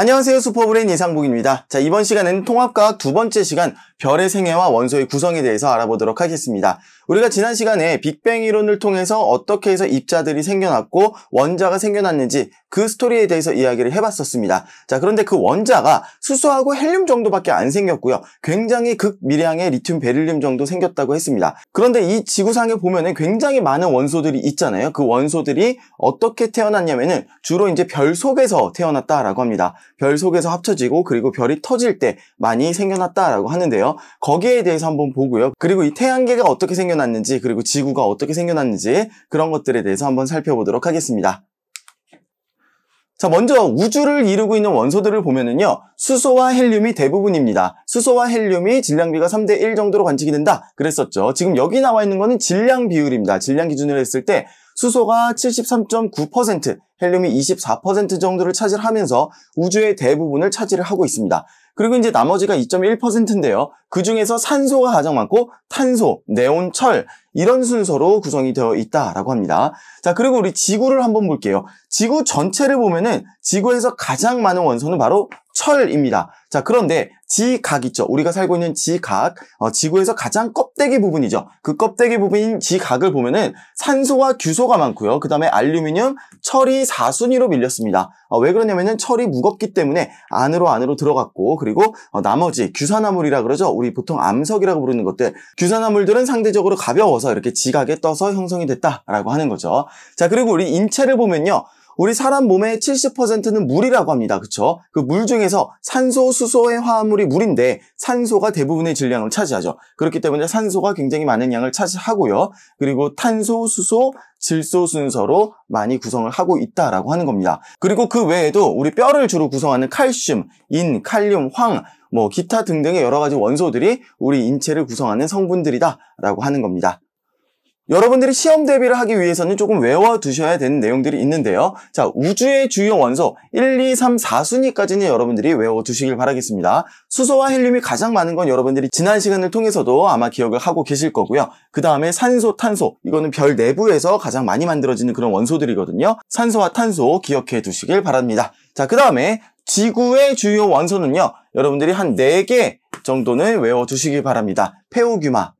안녕하세요. 슈퍼브레인 이상복입니다. 자, 이번 시간에는 통합과학 두 번째 시간 별의 생애와 원소의 구성에 대해서 알아보도록 하겠습니다. 우리가 지난 시간에 빅뱅 이론을 통해서 어떻게 해서 입자들이 생겨났고 원자가 생겨났는지 그 스토리에 대해서 이야기를 해봤었습니다. 자, 그런데 그 원자가 수소하고 헬륨 정도밖에 안 생겼고요. 굉장히 극미량의 리튬 베릴륨 정도 생겼다고 했습니다. 그런데 이 지구상에 보면은 굉장히 많은 원소들이 있잖아요. 그 원소들이 어떻게 태어났냐면은 주로 이제 별 속에서 태어났다라고 합니다. 별 속에서 합쳐지고 그리고 별이 터질 때 많이 생겨났다라고 하는데요. 거기에 대해서 한번 보고요. 그리고 이 태양계가 어떻게 생겨났는지 그리고 지구가 어떻게 생겨났는지 그런 것들에 대해서 한번 살펴보도록 하겠습니다. 자, 먼저 우주를 이루고 있는 원소들을 보면은요, 수소와 헬륨이 대부분입니다. 수소와 헬륨이 질량비가 3대1 정도로 관측이 된다 그랬었죠. 지금 여기 나와 있는 거는 질량 비율입니다. 질량 기준으로 했을 때 수소가 73.9%, 헬륨이 24% 정도를 차지하면서 우주의 대부분을 차지를 하고 있습니다. 그리고 이제 나머지가 2.1%인데요. 그 중에서 산소가 가장 많고 탄소, 네온, 철 이런 순서로 구성이 되어 있다라고 합니다. 자, 그리고 우리 지구를 한번 볼게요. 지구 전체를 보면은 지구에서 가장 많은 원소는 바로 철입니다. 자, 그런데 지각 있죠. 우리가 살고 있는 지각, 지구에서 가장 껍데기 부분이죠. 그 껍데기 부분인 지각을 보면은 산소와 규소가 많고요. 그 다음에 알루미늄, 철이 4순위로 밀렸습니다. 왜 그러냐면은 철이 무겁기 때문에 안으로 들어갔고, 그리고 나머지 규산화물이라 그러죠. 우리 보통 암석이라고 부르는 것들, 규산화물들은 상대적으로 가벼워서 이렇게 지각에 떠서 형성이 됐다라고 하는 거죠. 자, 그리고 우리 인체를 보면요. 우리 사람 몸의 70%는 물이라고 합니다. 그쵸? 그 물 중에서 산소, 수소의 화합물이 물인데 산소가 대부분의 질량을 차지하죠. 그렇기 때문에 산소가 굉장히 많은 양을 차지하고요. 그리고 탄소, 수소, 질소 순서로 많이 구성을 하고 있다라고 하는 겁니다. 그리고 그 외에도 우리 뼈를 주로 구성하는 칼슘, 인, 칼륨, 황, 기타 등등의 여러 가지 원소들이 우리 인체를 구성하는 성분들이다라고 하는 겁니다. 여러분들이 시험 대비를 하기 위해서는 조금 외워두셔야 되는 내용들이 있는데요. 자, 우주의 주요 원소 1, 2, 3, 4순위까지는 여러분들이 외워두시길 바라겠습니다. 수소와 헬륨이 가장 많은 건 여러분들이 지난 시간을 통해서도 아마 기억을 하고 계실 거고요. 그 다음에 산소, 탄소, 이거는 별 내부에서 가장 많이 만들어지는 그런 원소들이거든요. 산소와 탄소 기억해 두시길 바랍니다. 자, 그 다음에 지구의 주요 원소는요, 여러분들이 한 4개 정도는 외워두시기 바랍니다. 페오규마.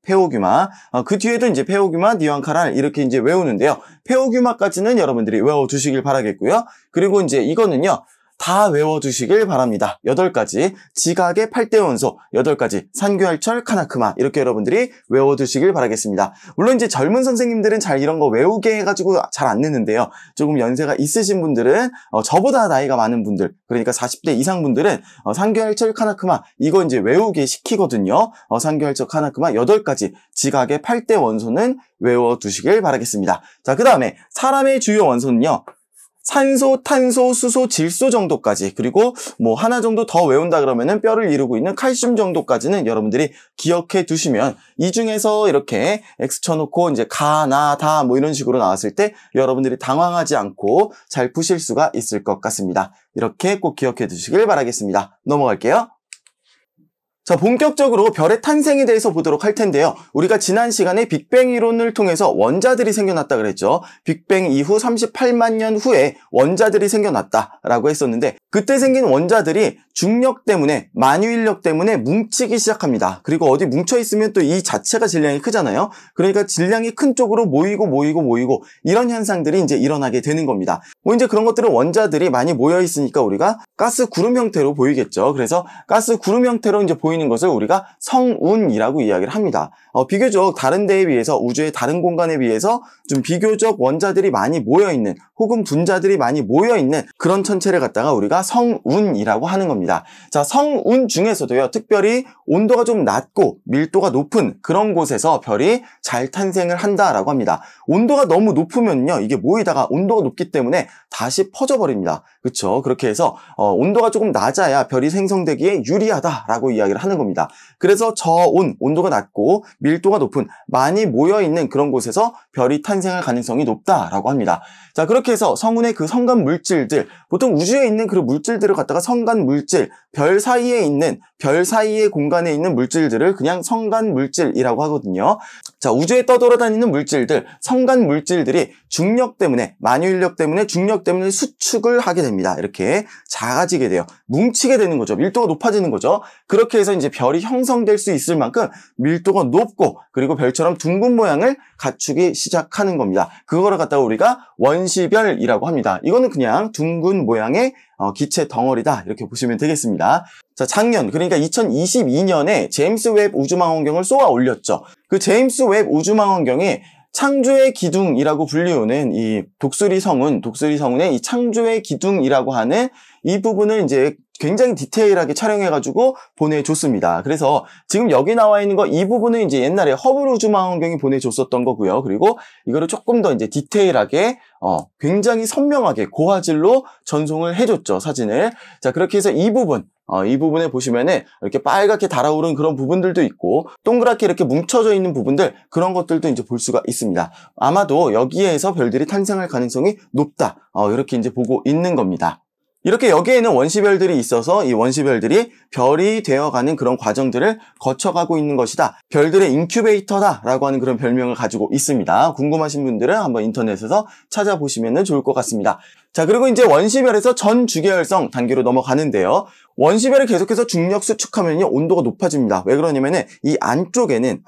그 뒤에도 이제 페오규마, 니온카랄 이렇게 이제 외우는데요. 페오규마까지는 여러분들이 외워두시길 바라겠고요. 그리고 이제 이거는요, 다 외워두시길 바랍니다. 8가지, 지각의 8대 원소, 8가지, 산규활철, 카나크마 이렇게 여러분들이 외워두시길 바라겠습니다. 물론 이제 젊은 선생님들은 잘 이런 거 외우게 해가지고 잘 안 내는데요. 조금 연세가 있으신 분들은, 저보다 나이가 많은 분들, 그러니까 40대 이상 분들은 산규활철, 카나크마 이거 이제 외우게 시키거든요. 산규활철, 카나크마 8가지, 지각의 8대 원소는 외워두시길 바라겠습니다. 자, 그 다음에 사람의 주요 원소는요, 산소, 탄소, 수소, 질소 정도까지, 그리고 하나 정도 더 외운다 그러면은 뼈를 이루고 있는 칼슘 정도까지는 여러분들이 기억해 두시면 이 중에서 이렇게 X 쳐놓고 이제 가, 나, 다 이런 식으로 나왔을 때 여러분들이 당황하지 않고 잘 푸실 수가 있을 것 같습니다. 이렇게 꼭 기억해 두시길 바라겠습니다. 넘어갈게요. 자, 본격적으로 별의 탄생에 대해서 보도록 할 텐데요. 우리가 지난 시간에 빅뱅 이론을 통해서 원자들이 생겨났다 그랬죠. 빅뱅 이후 38만 년 후에 원자들이 생겨났다라고 했었는데 그때 생긴 원자들이 중력 때문에, 만유인력 때문에 뭉치기 시작합니다. 그리고 어디 뭉쳐있으면 또 이 자체가 질량이 크잖아요. 그러니까 질량이 큰 쪽으로 모이고 이런 현상들이 이제 일어나게 되는 겁니다. 이제 그런 것들은 원자들이 많이 모여있으니까 우리가 가스 구름 형태로 보이겠죠. 그래서 가스 구름 형태로 이제 보이는 것을 우리가 성운이라고 이야기를 합니다. 비교적 다른 데에 비해서, 우주의 다른 공간에 비해서 좀 비교적 원자들이 많이 모여있는 혹은 분자들이 많이 모여있는 그런 천체를 갖다가 우리가 성운이라고 하는 겁니다. 자, 성운 중에서도요, 특별히 온도가 좀 낮고 밀도가 높은 그런 곳에서 별이 잘 탄생을 한다라고 합니다. 온도가 너무 높으면요, 이게 모이다가 온도가 높기 때문에 다시 퍼져버립니다. 그렇죠? 그렇게 해서 온도가 조금 낮아야 별이 생성되기에 유리하다라고 이야기를 하는 하는 겁니다. 그래서 저온, 온도가 낮고 밀도가 높은 많이 모여있는 그런 곳에서 별이 탄생할 가능성이 높다라고 합니다. 자, 그렇게 해서 성운의 그 성간 물질들, 보통 우주에 있는 그 물질들을 갖다가 성간 물질, 별 사이의 공간에 있는 물질들을 그냥 성간 물질이라고 하거든요. 자, 우주에 떠돌아다니는 물질들, 성간 물질들이 중력 때문에, 만유인력 때문에, 중력 때문에 수축을 하게 됩니다. 이렇게 작아지게 돼요. 뭉치게 되는 거죠. 밀도가 높아지는 거죠. 그렇게 해서 이제 별이 형성될 수 있을 만큼 밀도가 높고, 그리고 별처럼 둥근 모양을 갖추기 시작하는 겁니다. 그거를 갖다가 우리가 원시별이라고 합니다. 이거는 그냥 둥근 모양의 기체 덩어리다, 이렇게 보시면 되겠습니다. 자, 작년, 그러니까 2022년에 제임스 웹 우주망원경을 쏘아 올렸죠. 그 제임스 웹 우주망원경이 창조의 기둥이라고 불리우는 이 독수리 성운의 이 창조의 기둥이라고 하는 이 부분을 이제 굉장히 디테일하게 촬영해가지고 보내줬습니다. 그래서 지금 여기 나와 있는 거 이 부분은 이제 옛날에 허블 우주망원경이 보내줬었던 거고요. 그리고 이거를 조금 더 이제 디테일하게 굉장히 선명하게 고화질로 전송을 해줬죠, 사진을. 자, 그렇게 해서 이 부분에 보시면은 이렇게 빨갛게 달아오른 그런 부분들도 있고 동그랗게 이렇게 뭉쳐져 있는 부분들, 그런 것들도 이제 볼 수가 있습니다. 아마도 여기에서 별들이 탄생할 가능성이 높다, 이렇게 이제 보고 있는 겁니다. 이렇게 여기에는 원시별들이 있어서 이 원시별들이 별이 되어가는 그런 과정들을 거쳐가고 있는 것이다. 별들의 인큐베이터다라고 하는 그런 별명을 가지고 있습니다. 궁금하신 분들은 한번 인터넷에서 찾아보시면 좋을 것 같습니다. 자, 그리고 이제 원시별에서 전주계열성 단계로 넘어가는데요. 원시별을 계속해서 중력 수축하면요, 온도가 높아집니다. 왜 그러냐면은 이 안쪽에는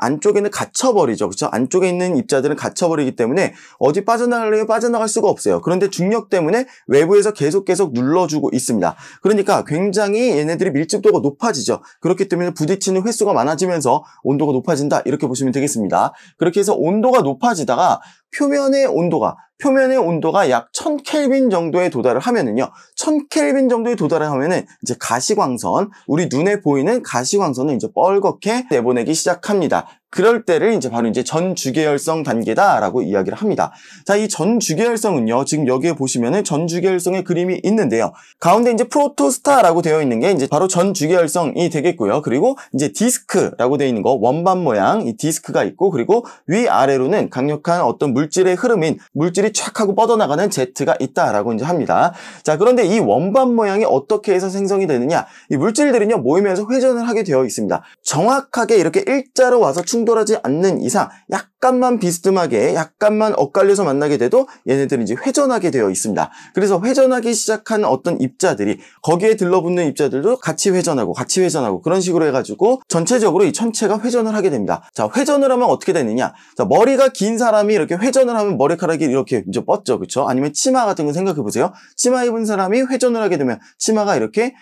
갇혀버리죠. 그렇죠? 안쪽에 있는 입자들은 갇혀버리기 때문에 어디 빠져나가려면 빠져나갈 수가 없어요. 그런데 중력 때문에 외부에서 계속 눌러주고 있습니다. 그러니까 굉장히 얘네들이 밀집도가 높아지죠. 그렇기 때문에 부딪히는 횟수가 많아지면서 온도가 높아진다, 이렇게 보시면 되겠습니다. 그렇게 해서 온도가 높아지다가 표면의 온도가 약 1000켈빈 정도에 도달을 하면은요, 1000켈빈 정도에 도달을 하면은 이제 가시광선, 우리 눈에 보이는 가시광선을 이제 뻘겋게 내보내기 시작합니다. 그럴 때를 이제 바로 이제 전주계열성 단계다라고 이야기를 합니다. 자, 이 전주계열성은요, 지금 여기에 보시면은 전주계열성의 그림이 있는데요. 가운데 이제 프로토스타라고 되어 있는 게 이제 바로 전주계열성이 되겠고요. 그리고 이제 디스크라고 되어 있는 거, 원반 모양 이 디스크가 있고, 그리고 위아래로는 강력한 어떤 물질의 흐름인 물질이 촥 하고 뻗어나가는 제트가 있다라고 이제 합니다. 자, 그런데 이 원반 모양이 어떻게 해서 생성이 되느냐? 이 물질들은요, 모이면서 회전을 하게 되어 있습니다. 정확하게 이렇게 일자로 와서 충돌하지 않는 이상 약간만 비스듬하게, 약간만 엇갈려서 만나게 돼도 얘네들은 이제 회전하게 되어 있습니다. 그래서 회전하기 시작한 어떤 입자들이, 거기에 들러붙는 입자들도 같이 회전하고 그런 식으로 해가지고 전체적으로 이 천체가 회전을 하게 됩니다. 자, 회전을 하면 어떻게 되느냐? 자, 머리가 긴 사람이 이렇게 회전을 하면 머리카락이 이렇게 이제 뻗죠, 그렇죠? 아니면 치마 같은 거 생각해 보세요. 치마 입은 사람이 회전을 하게 되면 치마가 이렇게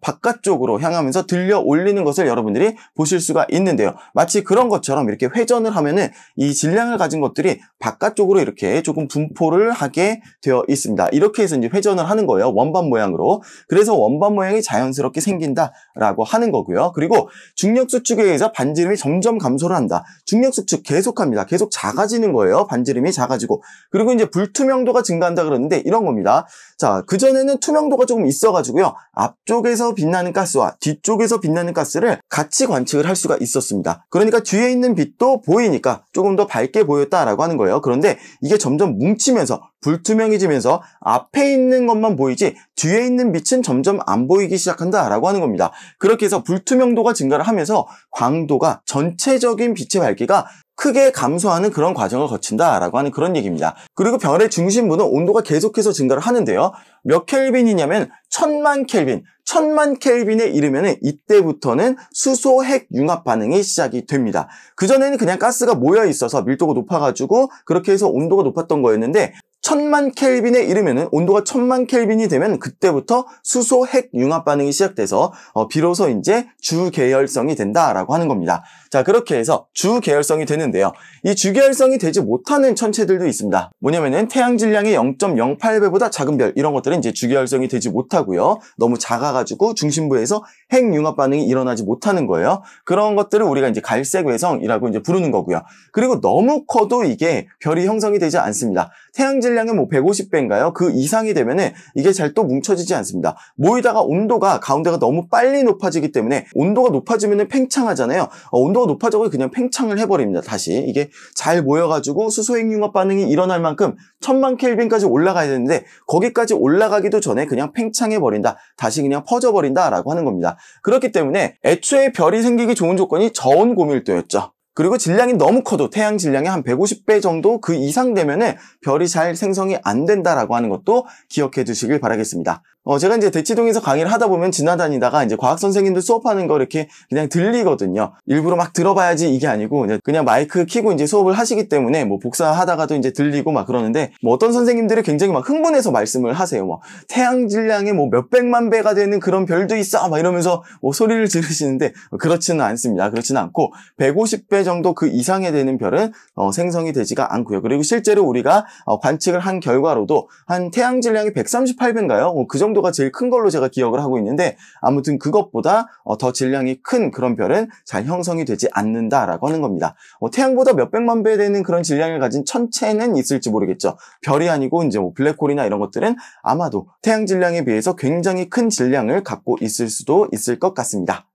바깥쪽으로 향하면서 들려 올리는 것을 여러분들이 보실 수가 있는데요. 마치 그런 것처럼 이렇게 회전을 하면은 이 질량을 가진 것들이 바깥쪽으로 이렇게 조금 분포를 하게 되어 있습니다. 이렇게 해서 이제 회전을 하는 거예요, 원반 모양으로. 그래서 원반 모양이 자연스럽게 생긴다라고 하는 거고요. 그리고 중력 수축에 의해서 반지름이 점점 감소를 한다. 중력 수축 계속합니다. 계속 작아지는 거예요. 반지름이 작아지고. 그리고 이제 불투명도가 증가한다 그러는데 이런 겁니다. 자, 그전에는 투명도가 조금 있어가지고요, 앞쪽에서 빛나는 가스와 뒤쪽에서 빛나는 가스를 같이 관측을 할 수가 있었습니다. 그러니까 뒤에 있는 빛도 보이니까 조금 더 밝게 보였다라고 하는 거예요. 그런데 이게 점점 뭉치면서 불투명해지면서 앞에 있는 것만 보이지 뒤에 있는 빛은 점점 안 보이기 시작한다라고 하는 겁니다. 그렇게 해서 불투명도가 증가를 하면서 광도가, 전체적인 빛의 밝기가 크게 감소하는 그런 과정을 거친다라고 하는 그런 얘기입니다. 그리고 별의 중심부는 온도가 계속해서 증가를 하는데요. 몇 켈빈이냐면 1000만 켈빈. 1000만 켈빈에 이르면은 이때부터는 수소 핵 융합 반응이 시작이 됩니다. 그전에는 그냥 가스가 모여 있어서 밀도가 높아가지고 그렇게 해서 온도가 높았던 거였는데 1000만 켈빈에 이르면은, 온도가 1000만 켈빈이 되면 그때부터 수소 핵 융합 반응이 시작돼서 비로소 이제 주계열성이 된다라고 하는 겁니다. 자, 그렇게 해서 주계열성이 되는데요. 이 주계열성이 되지 못하는 천체들도 있습니다. 뭐냐면은 태양 질량의 0.08배보다 작은 별, 이런 것들은 이제 주계열성이 되지 못하고요. 너무 작아가지고 중심부에서 핵 융합 반응이 일어나지 못하는 거예요. 그런 것들을 우리가 이제 갈색 외성이라고 이제 부르는 거고요. 그리고 너무 커도 이게 별이 형성이 되지 않습니다. 태양 질량 질량은 뭐 150배인가요? 그 이상이 되면은 이게 잘 또 뭉쳐지지 않습니다. 모이다가 온도가 가운데가 너무 빨리 높아지기 때문에 온도가 높아지면은 팽창하잖아요. 온도가 높아져서 그냥 팽창을 해버립니다. 다시 이게 잘 모여가지고 수소핵융합 반응이 일어날 만큼 1000만 켈빈까지 올라가야 되는데 거기까지 올라가기도 전에 그냥 팽창해버린다. 다시 그냥 퍼져버린다라고 하는 겁니다. 그렇기 때문에 애초에 별이 생기기 좋은 조건이 저온 고밀도였죠. 그리고 질량이 너무 커도 태양 질량의 한 150배 정도 그 이상 되면은 별이 잘 생성이 안 된다라고 하는 것도 기억해 두시길 바라겠습니다. 제가 이제 대치동에서 강의를 하다 보면 지나다니다가 이제 과학 선생님들 수업하는 거 이렇게 그냥 들리거든요. 일부러 막 들어봐야지 이게 아니고 그냥 마이크 켜고 이제 수업을 하시기 때문에 뭐 복사하다가도 이제 들리고 막 그러는데 뭐 어떤 선생님들이 굉장히 막 흥분해서 말씀을 하세요. 뭐 태양 질량의 뭐 몇백만 배가 되는 그런 별도 있어 막 이러면서 뭐 소리를 지르시는데 그렇지는 않습니다. 그렇지는 않고 150배 정도 그 이상에 되는 별은 생성이 되지가 않고요. 그리고 실제로 우리가 관측을 한 결과로도 한 태양 질량이 138배인가요? 그 정도가 제일 큰 걸로 제가 기억을 하고 있는데 아무튼 그것보다 더 질량이 큰 그런 별은 잘 형성이 되지 않는다라고 하는 겁니다. 태양보다 몇백만 배 되는 그런 질량을 가진 천체는 있을지 모르겠죠. 별이 아니고 이제 뭐 블랙홀이나 이런 것들은 아마도 태양 질량에 비해서 굉장히 큰 질량을 갖고 있을 수도 있을 것 같습니다.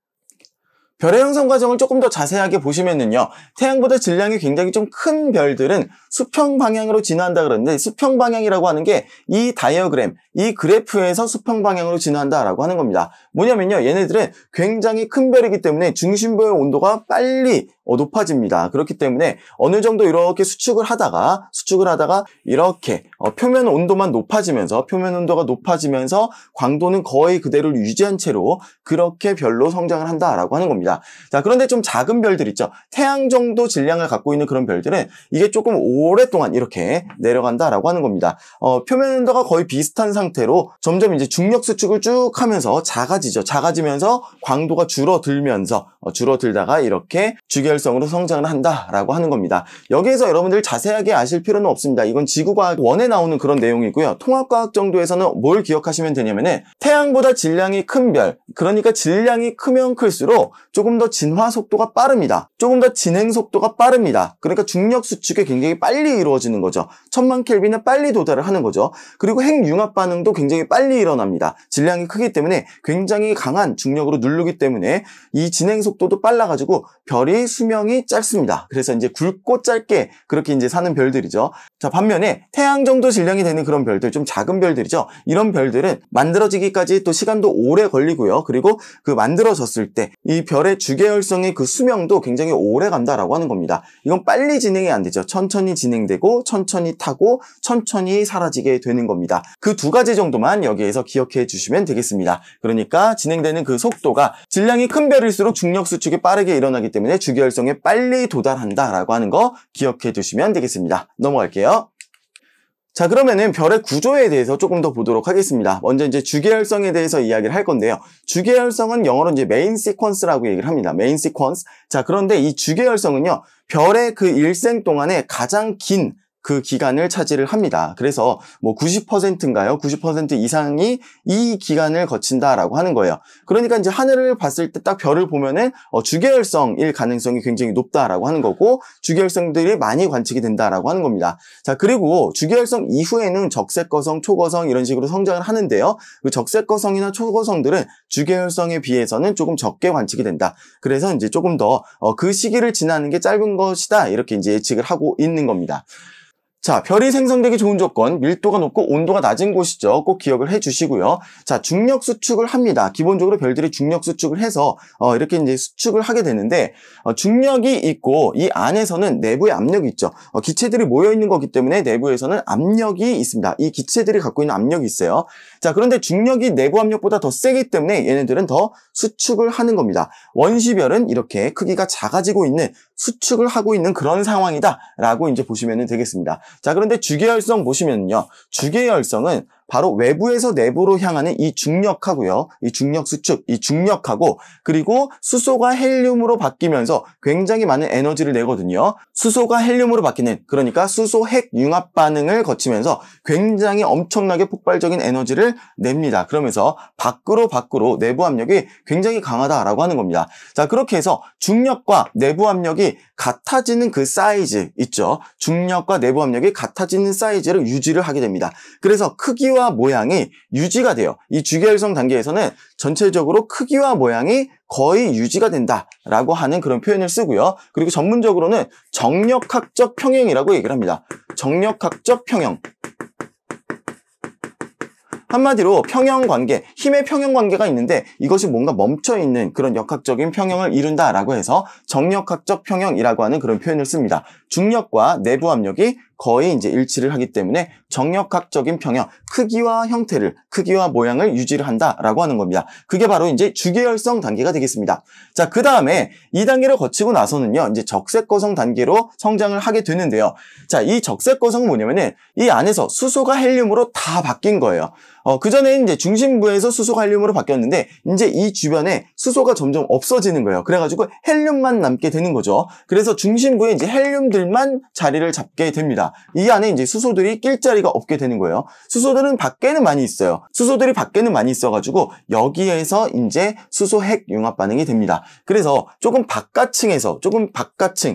별의 형성 과정을 조금 더 자세하게 보시면은요, 태양보다 질량이 굉장히 좀 큰 별들은 수평 방향으로 진화한다 그러는데, 수평 방향이라고 하는 게 이 다이어그램, 이 그래프에서 수평 방향으로 진화한다라고 하는 겁니다. 뭐냐면요, 얘네들은 굉장히 큰 별이기 때문에 중심부의 온도가 빨리 높아집니다. 그렇기 때문에 어느 정도 이렇게 수축을 하다가 이렇게 표면 온도만 높아지면서, 표면 온도가 높아지면서 광도는 거의 그대로 유지한 채로 그렇게 별로 성장을 한다라고 하는 겁니다. 자, 그런데 좀 작은 별들 있죠. 태양 정도 질량을 갖고 있는 그런 별들은 이게 조금 오랫동안 이렇게 내려간다라고 하는 겁니다. 표면 온도가 거의 비슷한 상태로 점점 이제 중력 수축을 쭉 하면서 작아지죠. 작아지면서 광도가 줄어들다가 이렇게 주계열성으로 성장을 한다라고 하는 겁니다. 여기에서 여러분들 자세하게 아실 필요는 없습니다. 이건 지구과학 1에 나오는 그런 내용이고요. 통합과학 정도에서는 뭘 기억하시면 되냐면은 태양보다 질량이 큰 별, 그러니까 질량이 크면 클수록 조금 더 진화 속도가 빠릅니다. 조금 더 진행 속도가 빠릅니다. 그러니까 중력 수축이 굉장히 빨리 이루어지는 거죠. 1000만 켈빈에 빨리 도달을 하는 거죠. 그리고 핵융합 반응도 굉장히 빨리 일어납니다. 질량이 크기 때문에 굉장히 강한 중력으로 누르기 때문에 이 진행 속도도 빨라가지고 별이 수명이 짧습니다. 그래서 이제 굵고 짧게 그렇게 이제 사는 별들이죠. 자, 반면에 태양 정도 질량이 되는 그런 별들, 좀 작은 별들이죠. 이런 별들은 만들어지기까지 또 시간도 오래 걸리고요. 그리고 그 만들어졌을 때 이 별의 주계열성의 그 수명도 굉장히 오래 간다라고 하는 겁니다. 이건 빨리 진행이 안 되죠. 천천히 진행되고 천천히 타고 천천히 사라지게 되는 겁니다. 그 두 가지 정도만 여기에서 기억해 주시면 되겠습니다. 그러니까 진행되는 그 속도가 질량이 큰 별일수록 중력 수축이 빠르게 일어나기 때문에 주계열성에 빨리 도달한다라고 하는 거 기억해 두시면 되겠습니다. 넘어갈게요. 자, 그러면은 별의 구조에 대해서 조금 더 보도록 하겠습니다. 먼저 이제 주계열성에 대해서 이야기를 할 건데요. 주계열성은 영어로 이제 메인 시퀀스라고 얘기를 합니다. 메인 시퀀스. 자, 그런데 이 주계열성은요, 별의 그 일생 동안에 가장 긴 그 기간을 차지를 합니다. 그래서 뭐 90%인가요? 90% 이상이 이 기간을 거친다라고 하는 거예요. 그러니까 이제 하늘을 봤을 때 딱 별을 보면은 주계열성일 가능성이 굉장히 높다라고 하는 거고, 주계열성들이 많이 관측이 된다라고 하는 겁니다. 자, 그리고 주계열성 이후에는 적색거성, 초거성 이런 식으로 성장을 하는데요. 그 적색거성이나 초거성들은 주계열성에 비해서는 조금 적게 관측이 된다. 그래서 이제 조금 더 그 시기를 지나는 게 짧은 것이다. 이렇게 이제 예측을 하고 있는 겁니다. 자, 별이 생성되기 좋은 조건, 밀도가 높고 온도가 낮은 곳이죠. 꼭 기억을 해주시고요. 자, 중력 수축을 합니다. 기본적으로 별들이 중력 수축을 해서 이렇게 이제 수축을 하게 되는데, 중력이 있고 이 안에서는 내부에 압력이 있죠. 기체들이 모여 있는 거기 때문에 내부에서는 압력이 있습니다. 이 기체들이 갖고 있는 압력이 있어요. 자, 그런데 중력이 내부 압력보다 더 세기 때문에 얘네들은 더 수축을 하는 겁니다. 원시별은 이렇게 크기가 작아지고 있는, 수축을 하고 있는 그런 상황이다라고 이제 보시면 되겠습니다. 자, 그런데 주계열성 보시면요, 주계열성은 바로 외부에서 내부로 향하는 이 중력하고요. 이 중력 수축, 이 중력하고 그리고 수소가 헬륨으로 바뀌면서 굉장히 많은 에너지를 내거든요. 수소가 헬륨으로 바뀌는, 그러니까 수소 핵 융합 반응을 거치면서 굉장히 엄청나게 폭발적인 에너지를 냅니다. 그러면서 밖으로 내부 압력이 굉장히 강하다라고 하는 겁니다. 자, 그렇게 해서 중력과 내부 압력이 같아지는 그 사이즈 있죠. 중력과 내부 압력이 같아지는 사이즈를 유지를 하게 됩니다. 그래서 크기와 모양이 유지가 돼요. 이 주계열성 단계에서는 전체적으로 크기와 모양이 거의 유지가 된다라고 하는 그런 표현을 쓰고요. 그리고 전문적으로는 정력학적 평형이라고 얘기를 합니다. 정력학적 평형. 한마디로 평형관계, 힘의 평형관계가 있는데 이것이 뭔가 멈춰있는 그런 역학적인 평형을 이룬다라고 해서 정력학적 평형이라고 하는 그런 표현을 씁니다. 중력과 내부 압력이 거의 이제 일치를 하기 때문에 정력학적인 평형, 크기와 형태를, 크기와 모양을 유지를 한다라고 하는 겁니다. 그게 바로 이제 주계열성 단계가 되겠습니다. 자, 그 다음에 이 단계를 거치고 나서는요, 이제 적색거성 단계로 성장을 하게 되는데요. 자, 이 적색거성은 뭐냐면은 이 안에서 수소가 헬륨으로 다 바뀐 거예요. 그전에는 이제 중심부에서 수소가 헬륨으로 바뀌었는데 이제 이 주변에 수소가 점점 없어지는 거예요. 그래가지고 헬륨만 남게 되는 거죠. 그래서 중심부에 이제 헬륨들만 자리를 잡게 됩니다. 이 안에 이제 수소들이 낄 자리가 없게 되는 거예요. 수소들은 밖에는 많이 있어요. 수소들이 밖에는 많이 있어가지고 여기에서 이제 수소 핵 융합 반응이 됩니다. 그래서 조금 바깥층에서,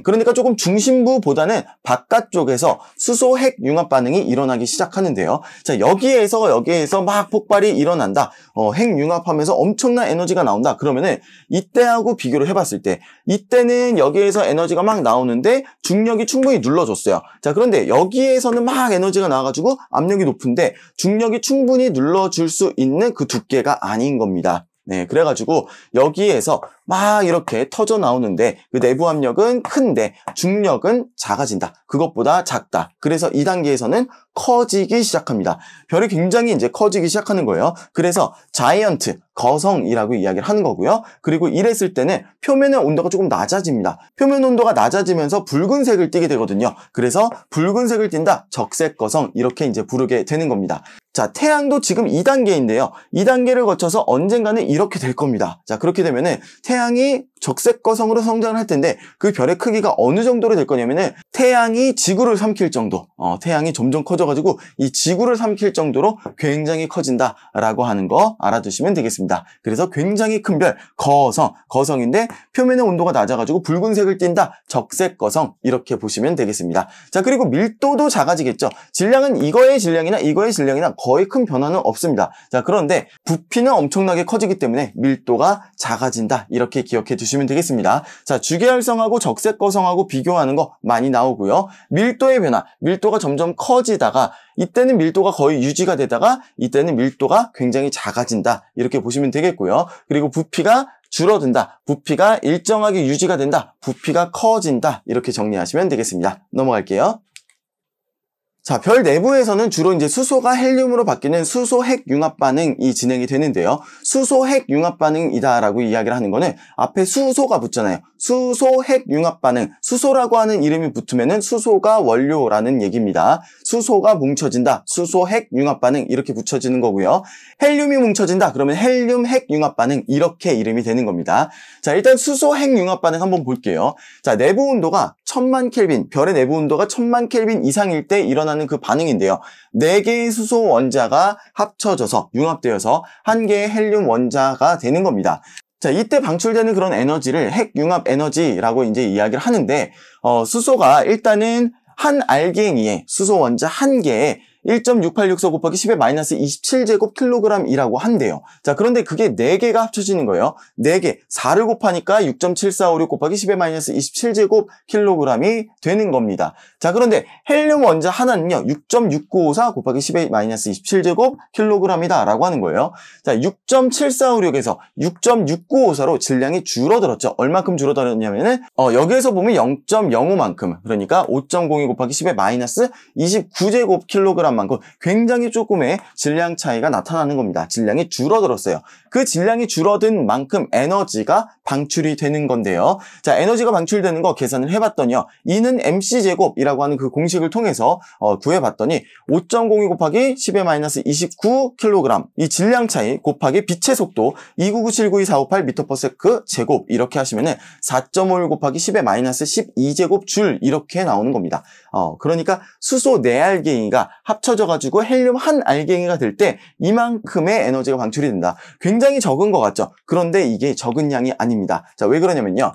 그러니까 조금 중심부보다는 바깥쪽에서 수소 핵 융합 반응이 일어나기 시작하는데요. 자, 여기에서 막 폭발이 일어난다. 핵 융합하면서 엄청난 에너지가 나온다. 그러면은 이때하고 비교를 해봤을 때 이때는 여기에서 에너지가 막 나오는데 중력이 충분히 눌러줬어요. 자, 그런데 여기에서는 막 에너지가 나와가지고 압력이 높은데 중력이 충분히 눌러줄 수 있는 그 두께가 아닌 겁니다. 네, 그래가지고 여기에서 막 이렇게 터져 나오는데 그 내부 압력은 큰데 중력은 작아진다. 그것보다 작다. 그래서 이 단계에서는 커지기 시작합니다. 별이 굉장히 이제 커지기 시작하는 거예요. 그래서 자이언트, 거성이라고 이야기를 하는 거고요. 그리고 이랬을 때는 표면의 온도가 조금 낮아집니다. 표면 온도가 낮아지면서 붉은색을 띠게 되거든요. 그래서 붉은색을 띈다, 적색거성, 이렇게 이제 부르게 되는 겁니다. 자, 태양도 지금 2단계인데요. 2단계를 거쳐서 언젠가는 이렇게 될 겁니다. 자, 그렇게 되면은 태양이 적색거성으로 성장을 할 텐데 그 별의 크기가 어느 정도로 될 거냐면은 태양이 지구를 삼킬 정도, 태양이 점점 커져가지고 이 지구를 삼킬 정도로 굉장히 커진다라고 하는 거 알아두시면 되겠습니다. 그래서 굉장히 큰 별, 거성인데 표면의 온도가 낮아가지고 붉은색을 띈다, 적색거성, 이렇게 보시면 되겠습니다. 자, 그리고 밀도도 작아지겠죠. 질량은 이거의 질량이나 거의 큰 변화는 없습니다. 자, 그런데 부피는 엄청나게 커지기 때문에 밀도가 작아진다, 이렇게 기억해 주시면 되겠습니다. 자, 주계열성하고 적색거성하고 비교하는 거 많이 나오고요. 밀도의 변화, 밀도가 점점 커지다가 이때는 밀도가 거의 유지가 되다가 이때는 밀도가 굉장히 작아진다, 이렇게 보시면 되겠고요. 그리고 부피가 줄어든다, 부피가 일정하게 유지가 된다, 부피가 커진다, 이렇게 정리하시면 되겠습니다. 넘어갈게요. 자, 별 내부에서는 주로 이제 수소가 헬륨으로 바뀌는 수소 핵 융합 반응이 진행이 되는데요. 수소 핵 융합 반응이다라고 이야기를 하는 거는 앞에 수소가 붙잖아요. 수소 핵 융합 반응, 수소라고 하는 이름이 붙으면은 수소가 원료라는 얘기입니다. 수소가 뭉쳐진다, 수소 핵 융합 반응, 이렇게 붙여지는 거고요. 헬륨이 뭉쳐진다, 그러면 헬륨 핵 융합 반응, 이렇게 이름이 되는 겁니다. 자, 일단 수소 핵 융합 반응 한번 볼게요. 자, 내부 온도가 1000만 켈빈, 별의 내부 온도가 1000만 켈빈 이상일 때 일어나는 그 반응인데요. 4개의 수소 원자가 합쳐져서 융합되어서 1개의 헬륨 원자가 되는 겁니다. 자, 이때 방출되는 그런 에너지를 핵융합 에너지라고 이제 이야기를 하는데, 수소가 일단은 한 알갱이에 수소 원자 1개에 1.6864 곱하기 10의 마이너스 27제곱 킬로그램이라고 한대요. 자, 그런데 그게 4개가 합쳐지는 거예요. 4개, 4를 곱하니까 6.7456 곱하기 10의 마이너스 27제곱 킬로그램이 되는 겁니다. 자, 그런데 헬륨 원자 하나는요, 6.6954 곱하기 10의 마이너스 27제곱 킬로그램이다 라고 하는 거예요. 자, 6.7456에서 6.6954로 질량이 줄어들었죠. 얼만큼 줄어들었냐면은 여기에서 보면 0.05만큼, 그러니까 5.02 곱하기 10의 마이너스 29제곱 킬로그램 4g만큼 굉장히 조금의 질량 차이가 나타나는 겁니다. 질량이 줄어들었어요. 그 질량이 줄어든 만큼 에너지가 방출이 되는 건데요. 자, 에너지가 방출되는 거 계산을 해봤더니요. E는 mc제곱이라고 하는 그 공식을 통해서 구해봤더니 5.02 곱하기 10-29kg 이 질량 차이 곱하기 빛의 속도 299792458m/s 제곱 이렇게 하시면은 4.51 곱하기 10-12제곱 줄 이렇게 나오는 겁니다. 그러니까 수소 4알갱이가 합쳐져가지고 헬륨 1알갱이가 될 때 이만큼의 에너지가 방출이 된다. 굉장히 적은 것 같죠? 그런데 이게 적은 양이 아닙니다. 자, 왜 그러냐면요.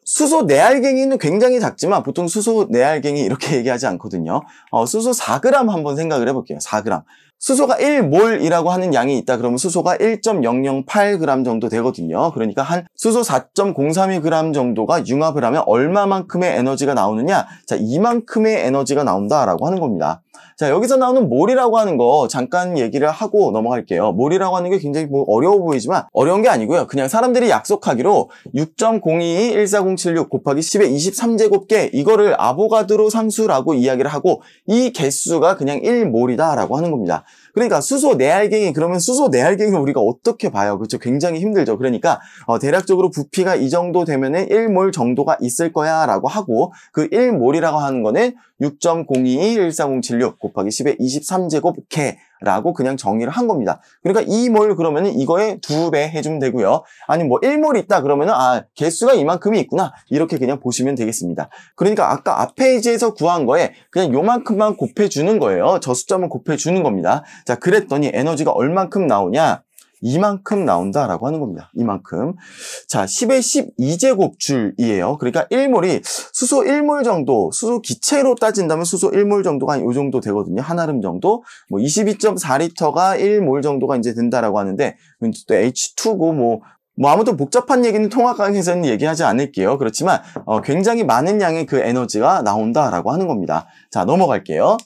수소 4알갱이는 굉장히 작지만 보통 수소 4알갱이 이렇게 얘기하지 않거든요. 수소 4g 한번 생각을 해볼게요. 4g. 수소가 1몰이라고 하는 양이 있다 그러면 수소가 1.008g 정도 되거든요. 그러니까 한 수소 4.032g 정도가 융합을 하면 얼마만큼의 에너지가 나오느냐? 자, 이만큼의 에너지가 나온다라고 하는 겁니다. 자, 여기서 나오는 몰이라고 하는 거 잠깐 얘기를 하고 넘어갈게요. 몰이라고 하는 게 굉장히 어려워 보이지만 어려운 게 아니고요. 그냥 사람들이 약속하기로 6.022-14076 곱하기 10의 23제곱계 이거를 아보가드로 상수라고 이야기를 하고 이 개수가 그냥 1몰이다라고 하는 겁니다. 그러니까 수소 4알갱이 그러면 수소 4알갱이를 우리가 어떻게 봐요? 그렇죠? 굉장히 힘들죠. 그러니까 대략적으로 부피가 이 정도 되면은 1몰 정도가 있을 거야 라고 하고 그 1몰이라고 하는 거는 6.022-14076 곱하기 10의 23제곱계 라고 그냥 정의를 한 겁니다. 그러니까 2몰 그러면은 이거에 2배 해주면 되고요. 아니 뭐 1몰 있다 그러면은 개수가 이만큼이 있구나 이렇게 그냥 보시면 되겠습니다. 그러니까 아까 앞 페이지에서 구한 거에 그냥 요만큼만 곱해주는 거예요. 저 숫자만 곱해주는 겁니다. 자, 그랬더니 에너지가 얼만큼 나오냐? 이만큼 나온다라고 하는 겁니다. 이만큼. 자, 10의 12제곱줄이에요. 그러니까 1몰이 수소 1몰 정도, 수소 기체로 따진다면 수소 1몰 정도가 한 요 정도 되거든요. 한아름 정도. 뭐 22.4리터가 1몰 정도가 이제 된다라고 하는데 또 H2고 뭐 아무튼 복잡한 얘기는 통합강에서는 얘기하지 않을게요. 그렇지만 굉장히 많은 양의 그 에너지가 나온다라고 하는 겁니다. 자, 넘어갈게요.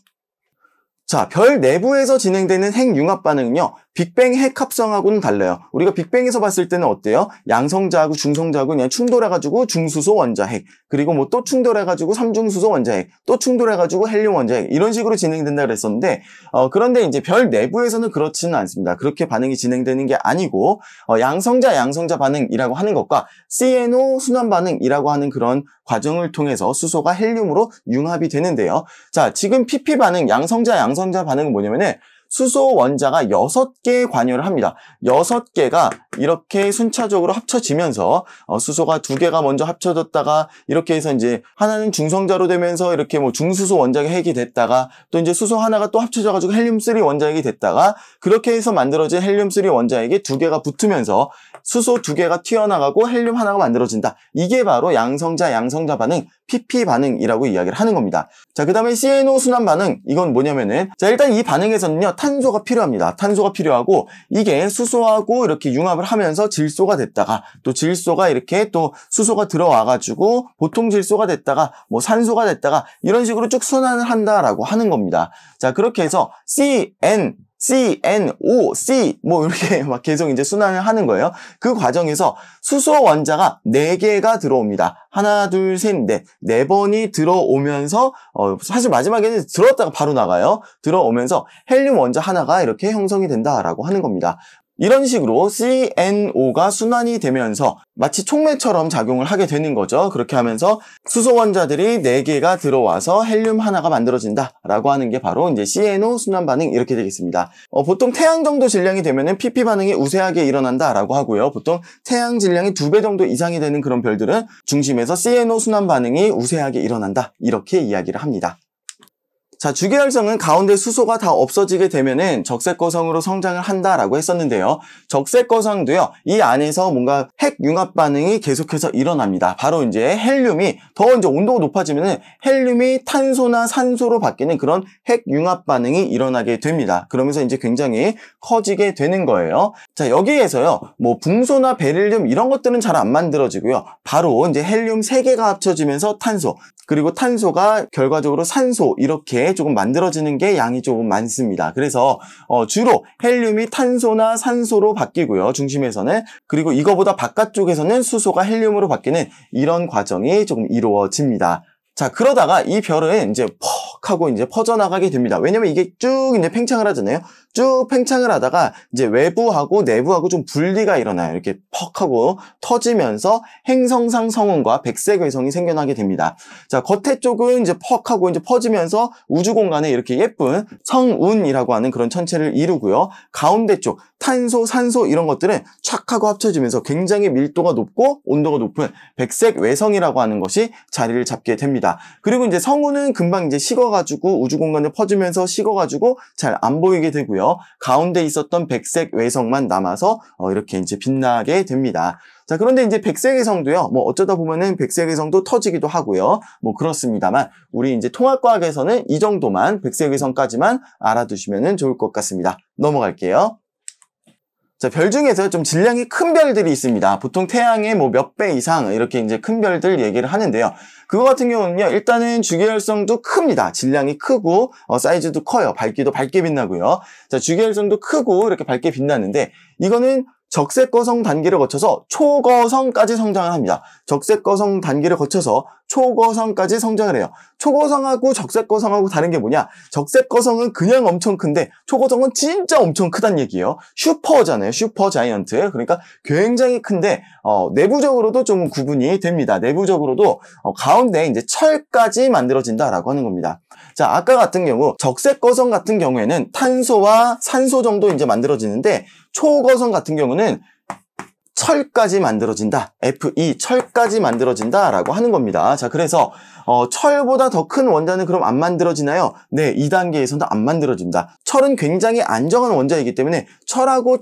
자, 별 내부에서 진행되는 핵융합 반응은요. 빅뱅 핵 합성하고는 달라요. 우리가 빅뱅에서 봤을 때는 어때요? 양성자하고 중성자하고 그냥 충돌해가지고 중수소 원자핵, 그리고 뭐 또 충돌해가지고 삼중수소 원자핵, 또 충돌해가지고 헬륨 원자핵 이런 식으로 진행된다 그랬었는데 그런데 이제 별 내부에서는 그렇지는 않습니다. 그렇게 반응이 진행되는 게 아니고 양성자 반응이라고 하는 것과 CNO 순환 반응이라고 하는 그런 과정을 통해서 수소가 헬륨으로 융합이 되는데요. 자, 지금 PP 반응, 양성자 반응은 뭐냐면은 수소 원자가 6개의 관여를 합니다. 6개가 이렇게 순차적으로 합쳐지면서 수소가 2개가 먼저 합쳐졌다가 이렇게 해서 이제 하나는 중성자로 되면서 이렇게 뭐 중수소 원자가 핵이 됐다가 또 이제 수소 하나가 또 합쳐져가지고 헬륨3 원자핵이 됐다가 그렇게 해서 만들어진 헬륨3 원자핵이 2개가 붙으면서 수소 2개가 튀어나가고 헬륨 하나가 만들어진다. 이게 바로 양성자 반응, PP 반응이라고 이야기를 하는 겁니다. 자, 그 다음에 CNO 순환 반응, 이건 뭐냐면은 자, 일단 이 반응에서는요 탄소가 필요합니다. 탄소가 필요하고 이게 수소하고 이렇게 융합을 하면서 질소가 됐다가 또 질소가 이렇게 또 수소가 들어와가지고 보통 질소가 됐다가 뭐 산소가 됐다가 이런 식으로 쭉 순환을 한다라고 하는 겁니다. 자, 그렇게 해서 CNO, C 뭐 이렇게 막 계속 이제 순환을 하는 거예요. 그 과정에서 수소 원자가 4개가 들어옵니다. 하나, 둘, 셋, 넷. 4번이 들어오면서 사실 마지막에는 들어왔다가 바로 나가요. 들어오면서 헬륨 원자 하나가 이렇게 형성이 된다라고 하는 겁니다. 이런 식으로 CNO가 순환이 되면서 마치 촉매처럼 작용을 하게 되는 거죠. 그렇게 하면서 수소 원자들이 4개가 들어와서 헬륨 하나가 만들어진다라고 하는 게 바로 이제 CNO 순환 반응 이렇게 되겠습니다. 보통 태양 정도 질량이 되면은 PP 반응이 우세하게 일어난다라고 하고요. 보통 태양 질량이 2배 정도 이상이 되는 그런 별들은 중심에서 CNO 순환 반응이 우세하게 일어난다. 이렇게 이야기를 합니다. 자, 주기활성은 가운데 수소가 다 없어지게 되면은 적색거성으로 성장을 한다라고 했었는데요. 적색거성도요, 이 안에서 뭔가 핵융합 반응이 계속해서 일어납니다. 바로 이제 헬륨이 더 이제 온도가 높아지면은 헬륨이 탄소나 산소로 바뀌는 그런 핵융합 반응이 일어나게 됩니다. 그러면서 이제 굉장히 커지게 되는 거예요. 자, 여기에서요, 뭐 붕소나 베릴륨 이런 것들은 잘 안 만들어지고요. 바로 이제 헬륨 3개가 합쳐지면서 탄소, 그리고 탄소가 결과적으로 산소 이렇게 조금 만들어지는 게 양이 조금 많습니다. 그래서 주로 헬륨이 탄소나 산소로 바뀌고요. 중심에서는. 그리고 이거보다 바깥쪽에서는 수소가 헬륨으로 바뀌는 이런 과정이 조금 이루어집니다. 자, 그러다가 이 별은 이제 퍽 하고 이제 퍼져나가게 됩니다. 왜냐면 이게 쭉 이제 팽창을 하잖아요. 쭉 팽창을 하다가 이제 외부하고 내부하고 좀 분리가 일어나요. 이렇게 퍽 하고 터지면서 행성상 성운과 백색 외성이 생겨나게 됩니다. 자, 겉에 쪽은 이제 퍽 하고 이제 퍼지면서 우주 공간에 이렇게 예쁜 성운이라고 하는 그런 천체를 이루고요. 가운데 쪽 탄소, 산소 이런 것들은 촥 하고 합쳐지면서 굉장히 밀도가 높고 온도가 높은 백색 외성이라고 하는 것이 자리를 잡게 됩니다. 그리고 이제 성운은 금방 이제 식어가지고 우주 공간에 퍼지면서 식어가지고 잘 안 보이게 되고요. 가운데 있었던 백색 외성만 남아서 이렇게 이제 빛나게 됩니다. 자, 그런데 이제 백색 외성도요, 뭐 어쩌다 보면은 백색 외성도 터지기도 하고요. 뭐 그렇습니다만, 우리 이제 통합과학에서는 이 정도만 백색 외성까지만 알아두시면 좋을 것 같습니다. 넘어갈게요. 자, 별 중에서 좀 질량이 큰 별들이 있습니다. 보통 태양의 뭐 몇 배 이상 이렇게 이제 큰 별들 얘기를 하는데요. 그거 같은 경우는요, 일단은 주기활성도 큽니다. 질량이 크고 사이즈도 커요. 밝기도 밝게 빛나고요. 자, 주기활성도 크고 이렇게 밝게 빛나는데 이거는 적색거성 단계를 거쳐서 초거성까지 성장을 합니다. 적색거성 단계를 거쳐서 초거성까지 성장을 해요. 초거성하고 적색거성하고 다른 게 뭐냐? 적색거성은 그냥 엄청 큰데 초거성은 진짜 엄청 크단 얘기예요. 슈퍼잖아요. 슈퍼 자이언트. 그러니까 굉장히 큰데 내부적으로도 좀 구분이 됩니다. 내부적으로도 가운데 이제 철까지 만들어진다라고 하는 겁니다. 자, 아까 같은 경우 적색거성 같은 경우에는 탄소와 산소 정도 이제 만들어지는데 초거성 같은 경우는 철까지 만들어진다. Fe, 철까지 만들어진다라고 하는 겁니다. 자, 그래서 철보다 더 큰 원자는 그럼 안 만들어지나요? 네, 2단계에서는 안 만들어집니다. 철은 굉장히 안정한 원자이기 때문에 철하고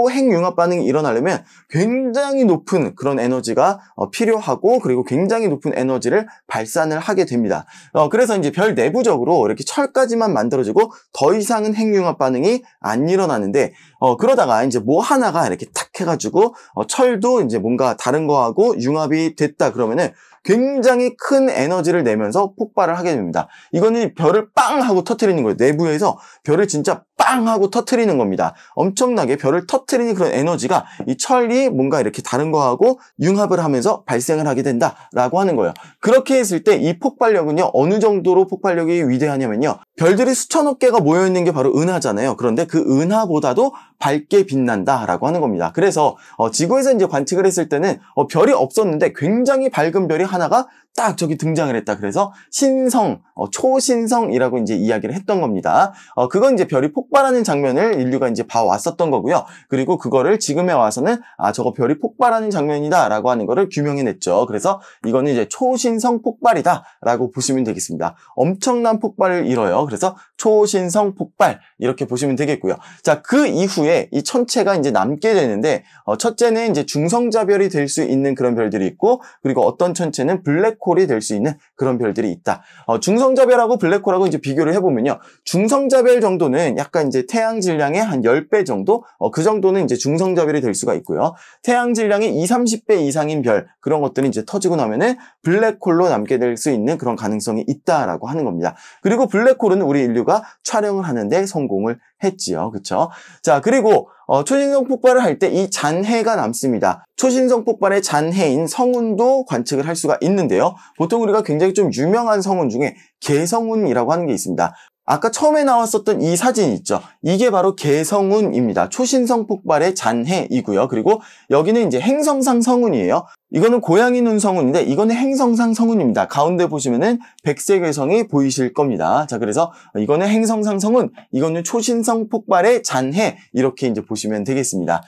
핵융합 반응이 일어나려면 굉장히 높은 그런 에너지가 필요하고 그리고 굉장히 높은 에너지를 발산을 하게 됩니다. 그래서 이제 별 내부적으로 이렇게 철까지만 만들어지고 더 이상은 핵융합 반응이 안 일어나는데 그러다가 이제 뭐 하나가 이렇게 탁 해가지고 철도 이제 뭔가 다른 거하고 융합이 됐다 그러면은 굉장히 큰 에너지를 내면서 폭발을 하게 됩니다. 이거는 별을 빵 하고 터뜨리는 거예요. 내부에서 별을 진짜 빵 하고 터뜨리는 겁니다. 엄청나게 별을 터뜨리는 그런 에너지가 이 철이 뭔가 이렇게 다른 거하고 융합을 하면서 발생을 하게 된다라고 하는 거예요. 그렇게 했을 때 이 폭발력은요, 어느 정도로 폭발력이 위대하냐면요, 별들이 수천억 개가 모여있는 게 바로 은하잖아요. 그런데 그 은하보다도 밝게 빛난다라고 하는 겁니다. 그래서 지구에서 이제 관측을 했을 때는 별이 없었는데 굉장히 밝은 별이 하나가 딱 저기 등장을 했다. 그래서 신성, 초신성이라고 이제 이야기를 했던 겁니다. 그건 이제 별이 폭발하는 장면을 인류가 이제 봐왔었던 거고요. 그리고 그거를 지금에 와서는 저거 별이 폭발하는 장면이다라고 하는 거를 규명해냈죠. 그래서 이거는 이제 초신성 폭발이다라고 보시면 되겠습니다. 엄청난 폭발을 이뤄요. 그래서 초신성 폭발 이렇게 보시면 되겠고요. 자, 그 이후에 이 천체가 이제 남게 되는데 첫째는 이제 중성자별이 될 수 있는 그런 별들이 있고 그리고 어떤 천체는 블랙홀이 될 수 있는 그런 별들이 있다. 중성자별하고 블랙홀하고 이제 비교를 해보면요. 중성자별 정도는 약간 이제 태양 질량의 한 10배 정도? 그 정도는 이제 중성자별이 될 수가 있고요. 태양 질량의 20, 30배 이상인 별, 그런 것들이 이제 터지고 나면은 블랙홀로 남게 될 수 있는 그런 가능성이 있다라고 하는 겁니다. 그리고 블랙홀은 우리 인류가 촬영을 하는데 성공을 했지요. 그쵸? 자, 그리고 초신성 폭발을 할 때 이 잔해가 남습니다. 초신성 폭발의 잔해인 성운도 관측을 할 수가 있는데요. 보통 우리가 굉장히 좀 유명한 성운 중에 개성운이라고 하는 게 있습니다. 아까 처음에 나왔었던 이 사진 있죠? 이게 바로 개성운입니다. 초신성 폭발의 잔해이고요. 그리고 여기는 이제 행성상 성운이에요. 이거는 고양이 눈 성운인데 이거는 행성상 성운입니다. 가운데 보시면은 백색 외성이 보이실 겁니다. 자, 그래서 이거는 행성상 성운, 이거는 초신성 폭발의 잔해 이렇게 이제 보시면 되겠습니다.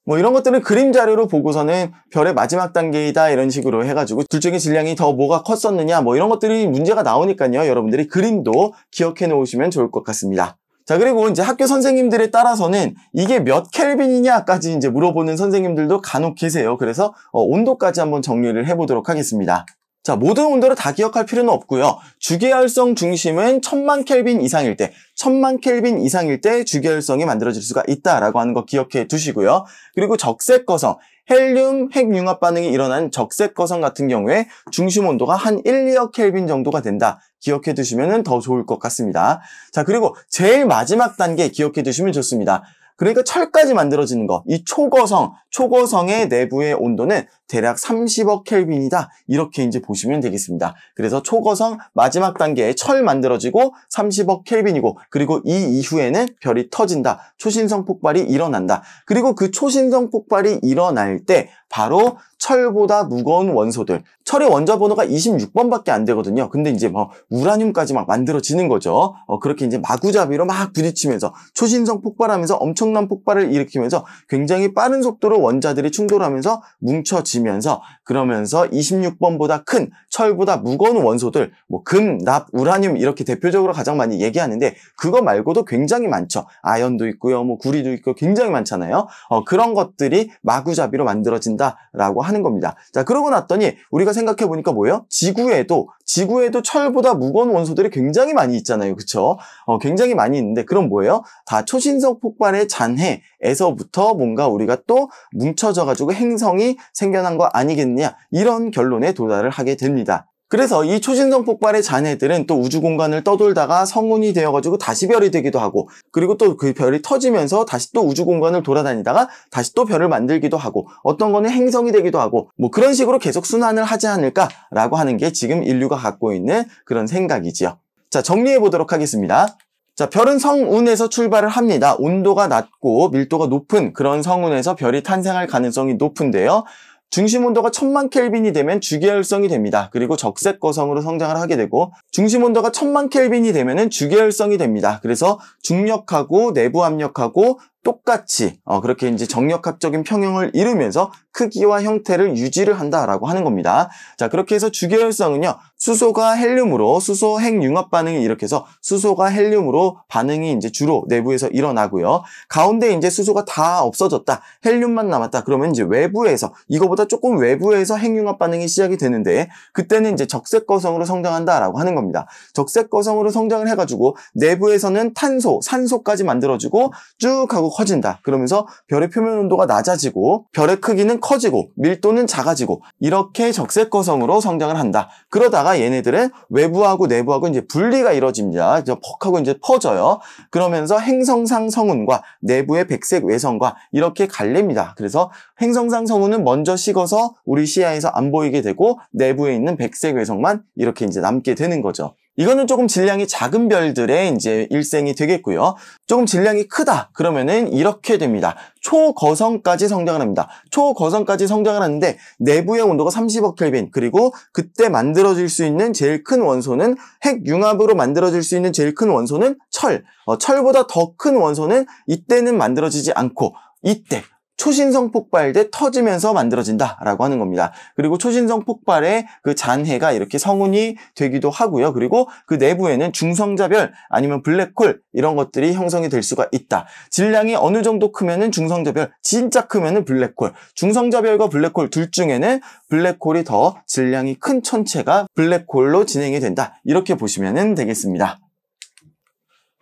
뭐 이런 것들은 그림 자료로 보고서는 별의 마지막 단계이다 이런 식으로 해가지고 둘 중에 질량이 더 뭐가 컸었느냐 뭐 이런 것들이 문제가 나오니까요. 여러분들이 그림도 기억해 놓으시면 좋을 것 같습니다. 자, 그리고 이제 학교 선생님들에 따라서는 이게 몇 켈빈이냐까지 이제 물어보는 선생님들도 간혹 계세요. 그래서 온도까지 한번 정리를 해보도록 하겠습니다. 자, 모든 온도를 다 기억할 필요는 없고요. 주계열성 중심은 1000만 켈빈 이상일 때, 1000만 켈빈 이상일 때 주계열성이 만들어질 수가 있다라고 하는 거 기억해 두시고요. 그리고 적색거성, 헬륨 핵융합 반응이 일어난 적색거성 같은 경우에 중심 온도가 한 1, 2억 켈빈 정도가 된다. 기억해 두시면 더 좋을 것 같습니다. 자, 그리고 제일 마지막 단계 기억해 두시면 좋습니다. 그러니까 철까지 만들어지는 거, 이 초거성의 내부의 온도는 대략 30억 켈빈이다. 이렇게 이제 보시면 되겠습니다. 그래서 초거성 마지막 단계에 철 만들어지고 30억 켈빈이고, 그리고 이 이후에는 별이 터진다. 초신성 폭발이 일어난다. 그리고 그 초신성 폭발이 일어날 때 바로 철보다 무거운 원소들, 철의 원자 번호가 26번밖에 안 되거든요. 근데 이제 뭐 우라늄까지 막 만들어지는 거죠. 그렇게 이제 마구잡이로 막 부딪히면서 초신성 폭발하면서 엄청난 폭발을 일으키면서 굉장히 빠른 속도로 원자들이 충돌하면서 뭉쳐지면서, 그러면서 26번보다 큰 철보다 무거운 원소들, 뭐 금, 납, 우라늄 이렇게 대표적으로 가장 많이 얘기하는데, 그거 말고도 굉장히 많죠. 아연도 있고요, 뭐 구리도 있고 굉장히 많잖아요. 그런 것들이 마구잡이로 만들어진다라고 하는 겁니다. 자, 그러고 났더니 우리가 생각해 보니까 뭐예요? 지구에도 철보다 무거운 원소들이 굉장히 많이 있잖아요. 그쵸? 굉장히 많이 있는데, 그럼 뭐예요? 다 초신성 폭발의 잔해에서부터 뭔가 우리가 또 뭉쳐져가지고 행성이 생겨난 거 아니겠느냐, 이런 결론에 도달을 하게 됩니다. 그래서 이 초신성 폭발의 잔해들은 또 우주 공간을 떠돌다가 성운이 되어가지고 다시 별이 되기도 하고, 그리고 또 그 별이 터지면서 다시 또 우주 공간을 돌아다니다가 다시 또 별을 만들기도 하고, 어떤 거는 행성이 되기도 하고, 뭐 그런 식으로 계속 순환을 하지 않을까라고 하는 게 지금 인류가 갖고 있는 그런 생각이지요. 자, 정리해 보도록 하겠습니다. 자, 별은 성운에서 출발을 합니다. 온도가 낮고 밀도가 높은 그런 성운에서 별이 탄생할 가능성이 높은데요. 중심 온도가 1000만 켈빈이 되면 주계열성이 됩니다. 그리고 적색 거성으로 성장을 하게 되고, 중심 온도가 1000만 켈빈이 되면은 주계열성이 됩니다. 그래서 중력하고 내부 압력하고 똑같이 그렇게 이제 정력학적인 평형을 이루면서 크기와 형태를 유지를 한다라고 하는 겁니다. 자, 그렇게 해서 주계열성은요, 수소가 헬륨으로 수소 핵융합 반응을 일으켜서 수소가 헬륨으로 반응이 이제 주로 내부에서 일어나고요. 가운데 이제 수소가 다 없어졌다, 헬륨만 남았다. 그러면 이제 외부에서, 이거보다 조금 외부에서 핵융합 반응이 시작이 되는데, 그때는 이제 적색 거성으로 성장한다라고 하는 겁니다. 적색 거성으로 성장을 해가지고 내부에서는 탄소, 산소까지 만들어지고 쭉 하고 커진다. 그러면서 별의 표면 온도가 낮아지고 별의 크기는 커지고 밀도는 작아지고, 이렇게 적색 거성으로 성장을 한다. 그러다가 얘네들은 외부하고 내부하고 이제 분리가 이루어집니다. 퍽하고 이제 퍼져요. 그러면서 행성상 성운과 내부의 백색 외성과 이렇게 갈립니다. 그래서 행성상 성운은 먼저 식어서 우리 시야에서 안 보이게 되고, 내부에 있는 백색 외성만 이렇게 이제 남게 되는 거죠. 이거는 조금 질량이 작은 별들의 이제 일생이 되겠고요. 조금 질량이 크다 그러면은 이렇게 됩니다. 초거성까지 성장을 합니다. 초거성까지 성장을 하는데 내부의 온도가 30억 켈빈, 그리고 그때 만들어질 수 있는 제일 큰 원소는 핵융합으로 만들어질 수 있는 제일 큰 원소는 철. 철보다 더 큰 원소는 이때는 만들어지지 않고, 이때 초신성 폭발 때 터지면서 만들어진다라고 하는 겁니다. 그리고 초신성 폭발의 그 잔해가 이렇게 성운이 되기도 하고요. 그리고 그 내부에는 중성자별 아니면 블랙홀 이런 것들이 형성이 될 수가 있다. 질량이 어느 정도 크면은 중성자별, 진짜 크면은 블랙홀. 중성자별과 블랙홀 둘 중에는 블랙홀이 더 질량이 큰 천체가 블랙홀로 진행이 된다. 이렇게 보시면 되겠습니다.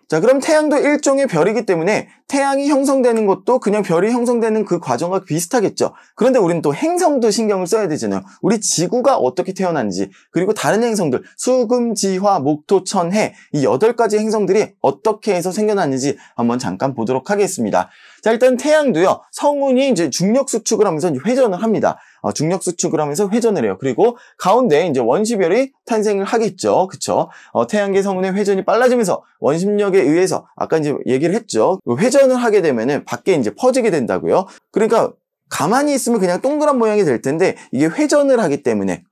자, 그럼 태양도 일종의 별이기 때문에 태양이 형성되는 것도 그냥 별이 형성되는 그 과정과 비슷하겠죠. 그런데 우리는 또 행성도 신경을 써야 되잖아요. 우리 지구가 어떻게 태어났는지, 그리고 다른 행성들 수금, 지화, 목토, 천, 해, 이 8가지 행성들이 어떻게 해서 생겨났는지 한번 잠깐 보도록 하겠습니다. 자, 일단 태양도요, 성운이 이제 중력 수축을 하면서 회전을 합니다. 중력 수축을 하면서 회전을 해요. 그리고 가운데 이제 원시별이 탄생을 하겠죠. 그쵸? 태양계 성운의 회전이 빨라지면서 원심력에 의해서 아까 이제 얘기를 했죠. 회전을 하게 되면은 밖에 이제 퍼지게 된다고요. 그러니까 가만히 있으면 그냥 동그란 모양이 될 텐데, 이게 회전을 하기 때문에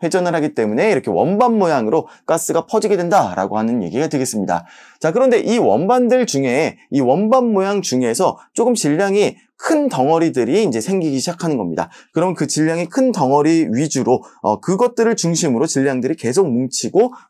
이렇게 원반 모양으로 가스가 퍼지게 된다라고 하는 얘기가 되겠습니다. 자, 그런데 이 원반들 중에, 이 원반 모양 중에서 조금 질량이 큰 덩어리들이 이제 생기기 시작하는 겁니다. 그럼 그 질량이 큰 덩어리 위주로 그것들을 중심으로 질량들이 계속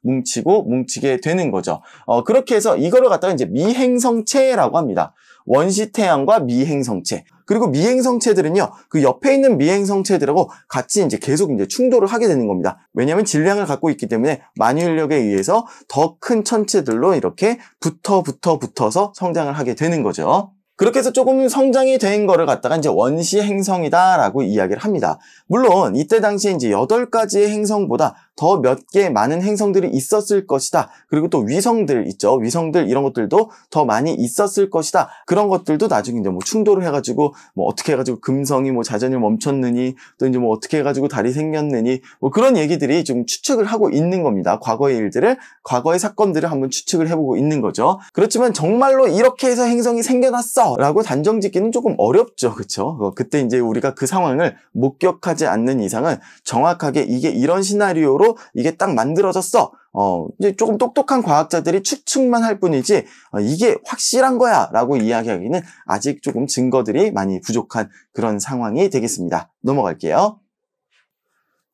뭉치게 되는 거죠. 그렇게 해서 이거를 갖다가 이제 미행성체라고 합니다. 원시태양과 미행성체. 그리고 미행성체들은요, 그 옆에 있는 미행성체들하고 같이 이제 계속 이제 충돌을 하게 되는 겁니다. 왜냐하면 질량을 갖고 있기 때문에 만유인력에 의해서 더 큰 천체들로 이렇게 붙어서 성장을 하게 되는 거죠. 그렇게 해서 조금 성장이 된 거를 갖다가 이제 원시 행성이다라고 이야기를 합니다. 물론 이때 당시에 이제 8가지의 행성보다 더 몇 개 많은 행성들이 있었을 것이다. 그리고 또 위성들 있죠. 위성들 이런 것들도 더 많이 있었을 것이다. 그런 것들도 나중에 이제 뭐 충돌을 해가지고 뭐 어떻게 해가지고 금성이 뭐 자전을 멈췄느니 또 이제 뭐 어떻게 해가지고 달이 생겼느니 뭐 그런 얘기들이 좀 추측을 하고 있는 겁니다. 과거의 일들을, 과거의 사건들을 한번 추측을 해보고 있는 거죠. 그렇지만 정말로 이렇게 해서 행성이 생겨났어 라고 단정 짓기는 조금 어렵죠. 그쵸? 그때 이제 우리가 그 상황을 목격하지 않는 이상은 정확하게 이게 이런 시나리오로 이게 딱 만들어졌어. 이제 조금 똑똑한 과학자들이 추측만 할 뿐이지 이게 확실한 거야 라고 이야기하기는 아직 조금 증거들이 많이 부족한 그런 상황이 되겠습니다. 넘어갈게요.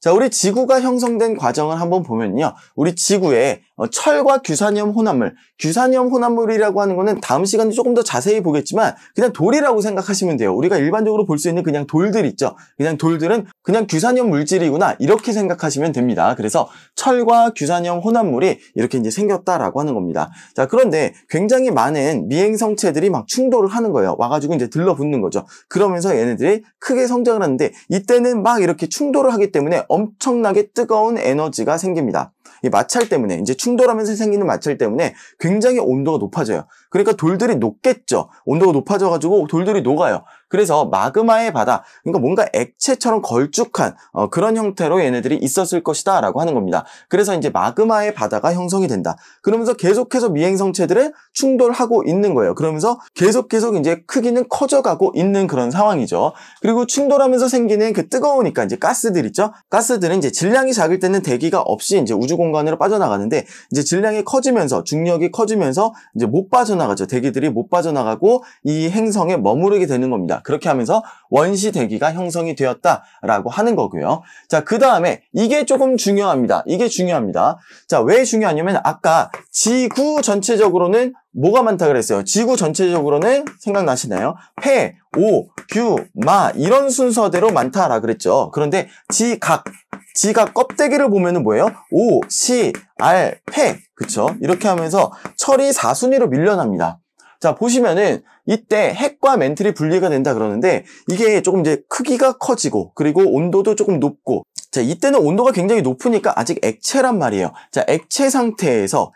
자, 우리 지구가 형성된 과정을 한번 보면요. 우리 지구에 철과 규산염 혼합물, 규산염 혼합물이라고 하는 거는 다음 시간에 조금 더 자세히 보겠지만 그냥 돌이라고 생각하시면 돼요. 우리가 일반적으로 볼 수 있는 그냥 돌들 있죠. 그냥 돌들은 그냥 규산염 물질이구나 이렇게 생각하시면 됩니다. 그래서 철과 규산염 혼합물이 이렇게 이제 생겼다라고 하는 겁니다. 자, 그런데 굉장히 많은 미행성체들이 막 충돌을 하는 거예요. 와가지고 이제 들러붙는 거죠. 그러면서 얘네들이 크게 성장을 하는데 이때는 막 이렇게 충돌을 하기 때문에 엄청나게 뜨거운 에너지가 생깁니다. 이 마찰 때문에 이제 충돌하면서 생기는 마찰 때문에 굉장히 온도가 높아져요. 그러니까 돌들이 녹겠죠. 온도가 높아져가지고 돌들이 녹아요. 그래서 마그마의 바다, 그러니까 뭔가 액체처럼 걸쭉한 그런 형태로 얘네들이 있었을 것이다 라고 하는 겁니다. 그래서 이제 마그마의 바다가 형성이 된다. 그러면서 계속해서 미행성체들을 충돌하고 있는 거예요. 그러면서 계속 이제 크기는 커져가고 있는 그런 상황이죠. 그리고 충돌하면서 생기는 그 뜨거우니까 이제 가스들 있죠. 가스들은 이제 질량이 작을 때는 대기가 없이 이제 우주 공간으로 빠져나가는데 이제 질량이 커지면서 중력이 커지면서 이제 못 빠져나가죠. 대기들이 못 빠져나가고 이 행성에 머무르게 되는 겁니다. 그렇게 하면서 원시 대기가 형성이 되었다라고 하는 거고요. 자, 그 다음에 이게 조금 중요합니다. 이게 중요합니다. 자, 왜 중요하냐면 아까 지구 전체적으로는 뭐가 많다 그랬어요? 지구 전체적으로는 생각나시나요? 폐, 오, 규, 마 이런 순서대로 많다라 그랬죠. 그런데 지각 껍데기를 보면은 뭐예요? 오, 시, 알, 폐. 그쵸? 이렇게 하면서 철이 4순위로 밀려납니다. 자, 보시면은 이때 핵과 멘틀이 분리가 된다 그러는데 이게 조금 이제 크기가 커지고 그리고 온도도 조금 높고 자, 이때는 온도가 굉장히 높으니까 아직 액체란 말이에요. 자, 액체 상태에서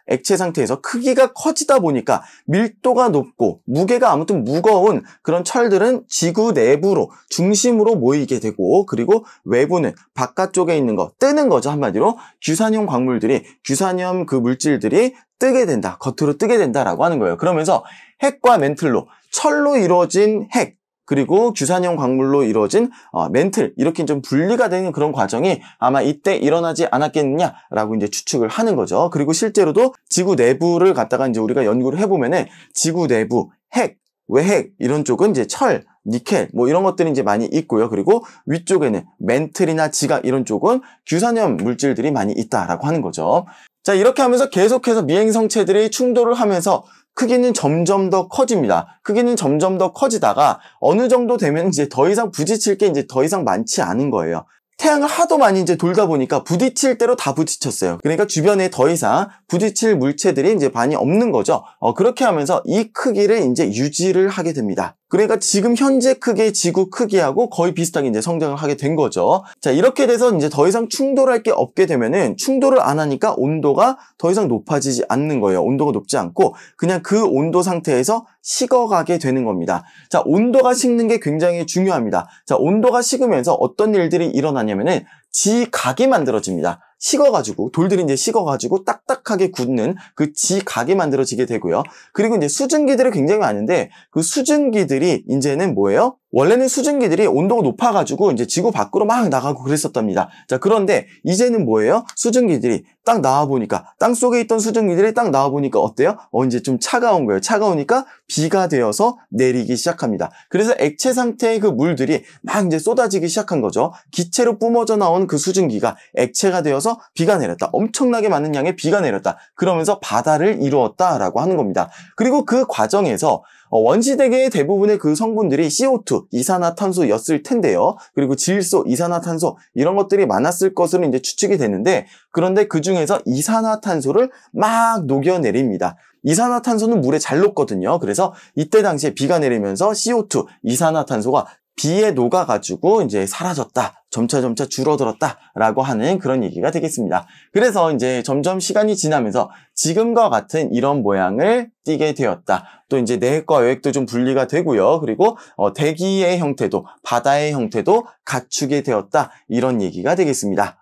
크기가 커지다 보니까 밀도가 높고 무게가 아무튼 무거운 그런 철들은 지구 내부로 중심으로 모이게 되고 그리고 외부는 바깥쪽에 있는 거 뜨는 거죠. 한마디로 규산염 광물들이 규산염 그 물질들이 뜨게 된다. 겉으로 뜨게 된다라고 하는 거예요. 그러면서 핵과 멘틀로 철로 이루어진 핵 그리고 규산염 광물로 이루어진 멘틀 이렇게 좀 분리가 되는 그런 과정이 아마 이때 일어나지 않았겠느냐라고 이제 추측을 하는 거죠. 그리고 실제로도 지구 내부를 갖다가 이제 우리가 연구를 해보면은 지구 내부 핵, 외핵 이런 쪽은 이제 철, 니켈 뭐 이런 것들이 이제 많이 있고요. 그리고 위쪽에는 멘틀이나 지각 이런 쪽은 규산염 물질들이 많이 있다라고 하는 거죠. 자, 이렇게 하면서 계속해서 미행성체들이 충돌을 하면서 크기는 점점 더 커집니다. 크기는 점점 더 커지다가 어느 정도 되면 이제 더 이상 부딪힐 게 이제 더 이상 많지 않은 거예요. 태양을 하도 많이 이제 돌다 보니까 부딪힐 대로 다 부딪혔어요. 그러니까 주변에 더 이상 부딪힐 물체들이 이제 많이 없는 거죠. 그렇게 하면서 이 크기를 이제 유지를 하게 됩니다. 그러니까 지금 현재 크기의 지구 크기하고 거의 비슷하게 이제 성장을 하게 된 거죠. 자, 이렇게 돼서 이제 더 이상 충돌할 게 없게 되면은 충돌을 안 하니까 온도가 더 이상 높아지지 않는 거예요. 온도가 높지 않고 그냥 그 온도 상태에서 식어가게 되는 겁니다. 자, 온도가 식는 게 굉장히 중요합니다. 자, 온도가 식으면서 어떤 일들이 일어나냐면은 지각이 만들어집니다. 식어가지고 돌들이 이제 식어가지고 딱딱하게 굳는 그 지각이 만들어지게 되고요. 그리고 이제 수증기들이 굉장히 많은데 그 수증기들이 이제는 뭐예요? 원래는 수증기들이 온도가 높아가지고 이제 지구 밖으로 막 나가고 그랬었답니다. 자, 그런데 이제는 뭐예요? 수증기들이 딱 나와보니까 땅 속에 있던 수증기들이 딱 나와보니까 어때요? 이제 좀 차가운 거예요. 차가우니까 비가 되어서 내리기 시작합니다. 그래서 액체 상태의 그 물들이 막 이제 쏟아지기 시작한 거죠. 기체로 뿜어져 나온 그 수증기가 액체가 되어서 비가 내렸다. 엄청나게 많은 양의 비가 내렸다. 그러면서 바다를 이루었다라고 하는 겁니다. 그리고 그 과정에서 원시대계의 대부분의 그 성분들이 CO2, 이산화탄소였을 텐데요. 그리고 질소, 이산화탄소 이런 것들이 많았을 것으로 이제 추측이 되는데 그런데 그 중에서 이산화탄소를 막 녹여내립니다. 이산화탄소는 물에 잘 녹거든요. 그래서 이때 당시에 비가 내리면서 CO2, 이산화탄소가 비에 녹아가지고 이제 사라졌다, 점차 줄어들었다라고 하는 그런 얘기가 되겠습니다. 그래서 이제 점점 시간이 지나면서 지금과 같은 이런 모양을 띠게 되었다. 또 이제 내핵과 외핵도 좀 분리가 되고요. 그리고 대기의 형태도, 바다의 형태도 갖추게 되었다. 이런 얘기가 되겠습니다.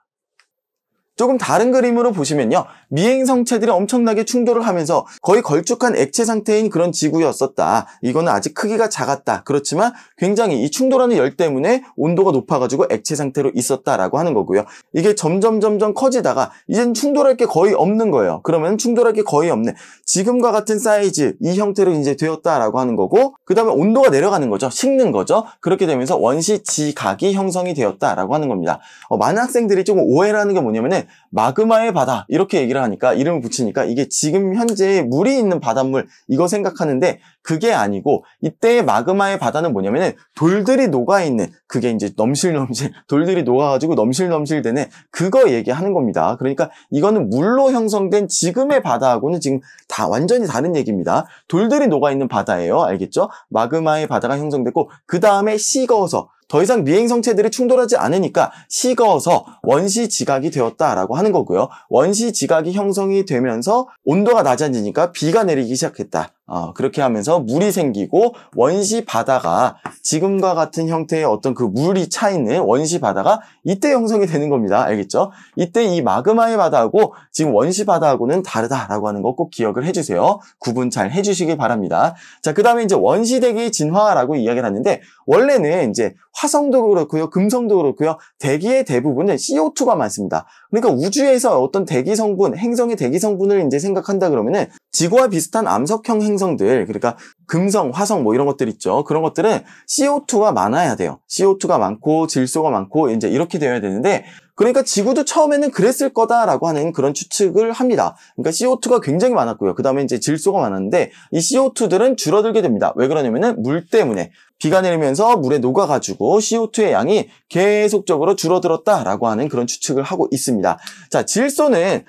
조금 다른 그림으로 보시면요, 미행성체들이 엄청나게 충돌을 하면서 거의 걸쭉한 액체 상태인 그런 지구였었다. 이거는 아직 크기가 작았다. 그렇지만 굉장히 이 충돌하는 열 때문에 온도가 높아가지고 액체 상태로 있었다라고 하는 거고요. 이게 점점 커지다가 이젠 충돌할 게 거의 없는 거예요. 그러면 충돌할 게 거의 없는 지금과 같은 사이즈, 이 형태로 이제 되었다라고 하는 거고, 그 다음에 온도가 내려가는 거죠. 식는 거죠. 그렇게 되면서 원시지각이 형성이 되었다라고 하는 겁니다. 많은 학생들이 조금 오해를 하는 게 뭐냐면은 마그마의 바다 이렇게 얘기를 하니까, 이름을 붙이니까 이게 지금 현재 물이 있는 바닷물 이거 생각하는데, 그게 아니고 이때의 마그마의 바다는 뭐냐면은 돌들이 녹아있는, 그게 이제 넘실넘실 돌들이 녹아가지고 넘실넘실 되는 그거 얘기하는 겁니다. 그러니까 이거는 물로 형성된 지금의 바다하고는 지금 다 완전히 다른 얘기입니다. 돌들이 녹아있는 바다예요. 알겠죠? 마그마의 바다가 형성됐고, 그 다음에 식어서 더 이상 미행성체들이 충돌하지 않으니까 식어서 원시지각이 되었다라고 하는 거고요. 원시지각이 형성이 되면서 온도가 낮아지니까 비가 내리기 시작했다. 그렇게 하면서 물이 생기고 원시 바다가 지금과 같은 형태의 어떤 그 물이 차 있는 원시 바다가 이때 형성이 되는 겁니다. 알겠죠? 이때 이 마그마의 바다하고 지금 원시 바다하고는 다르다라고 하는 거 꼭 기억을 해주세요. 구분 잘 해주시길 바랍니다. 자, 그 다음에 이제 원시대기의 진화라고 이야기를 하는데, 원래는 이제 화성도 그렇고요, 금성도 그렇고요, 대기의 대부분은 CO2가 많습니다. 그러니까 우주에서 어떤 대기 성분, 행성의 대기 성분을 이제 생각한다 그러면은 지구와 비슷한 암석형 행성들, 그러니까 금성, 화성 뭐 이런 것들 있죠. 그런 것들은 CO2가 많아야 돼요. CO2가 많고 질소가 많고 이제 이렇게 되어야 되는데, 그러니까 지구도 처음에는 그랬을 거다라고 하는 그런 추측을 합니다. 그러니까 CO2가 굉장히 많았고요. 그 다음에 이제 질소가 많았는데, 이 CO2들은 줄어들게 됩니다. 왜 그러냐면은 물 때문에 비가 내리면서 물에 녹아가지고 CO2의 양이 계속적으로 줄어들었다라고 하는 그런 추측을 하고 있습니다. 자, 질소는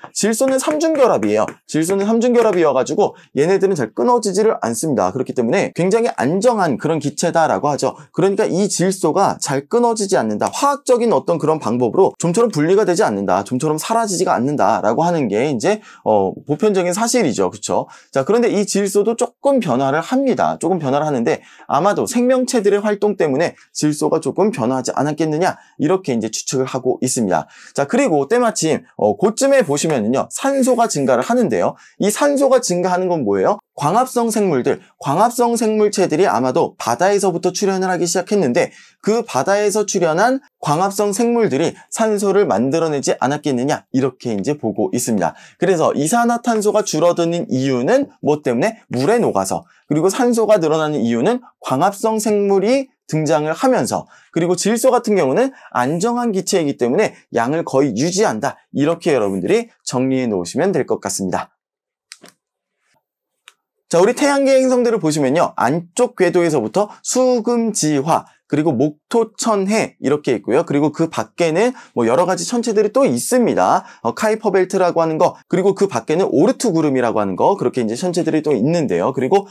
삼중결합이에요. 질소는 삼중결합이어가지고 얘네들은 잘 끊어지지를 않습니다. 그렇기 때문에 굉장히 안정한 그런 기체다라고 하죠. 그러니까 이 질소가 잘 끊어지지 않는다. 화학적인 어떤 그런 방법으로 좀처럼 분리가 되지 않는다. 좀처럼 사라지지가 않는다라고 하는 게 이제 보편적인 사실이죠. 그렇죠? 자, 그런데 이 질소도 조금 변화를 합니다. 조금 변화를 하는데 아마도 생명체들의 활동 때문에 질소가 조금 변화하지 않았겠느냐, 이렇게 이제 추측을 하고 있습니다. 자, 그리고 때마침 그쯤에 보시면은요, 산소가 증가를 하는데요. 이 산소가 증가하는 건 뭐예요? 광합성 생물들, 광합성 생물체들이 아마도 바다에서부터 출현을 하기 시작했는데, 그 바다에서 출현한 광합성 생물들이 산소를 만들어내지 않았겠느냐, 이렇게 이제 보고 있습니다. 그래서 이산화탄소가 줄어드는 이유는 뭐 때문에? 물에 녹아서. 그리고 산소가 늘어나는 이유는 광합성 생물이 등장을 하면서, 그리고 질소 같은 경우는 안정한 기체이기 때문에 양을 거의 유지한다. 이렇게 여러분들이 정리해 놓으시면 될 것 같습니다. 자, 우리 태양계 행성들을 보시면요, 안쪽 궤도에서부터 수금지화, 그리고 목토천해 이렇게 있고요. 그리고 그 밖에는 뭐 여러 가지 천체들이 또 있습니다. 카이퍼 벨트라고 하는 거, 그리고 그 밖에는 오르트 구름이라고 하는 거, 그렇게 이제 천체들이 또 있는데요. 그리고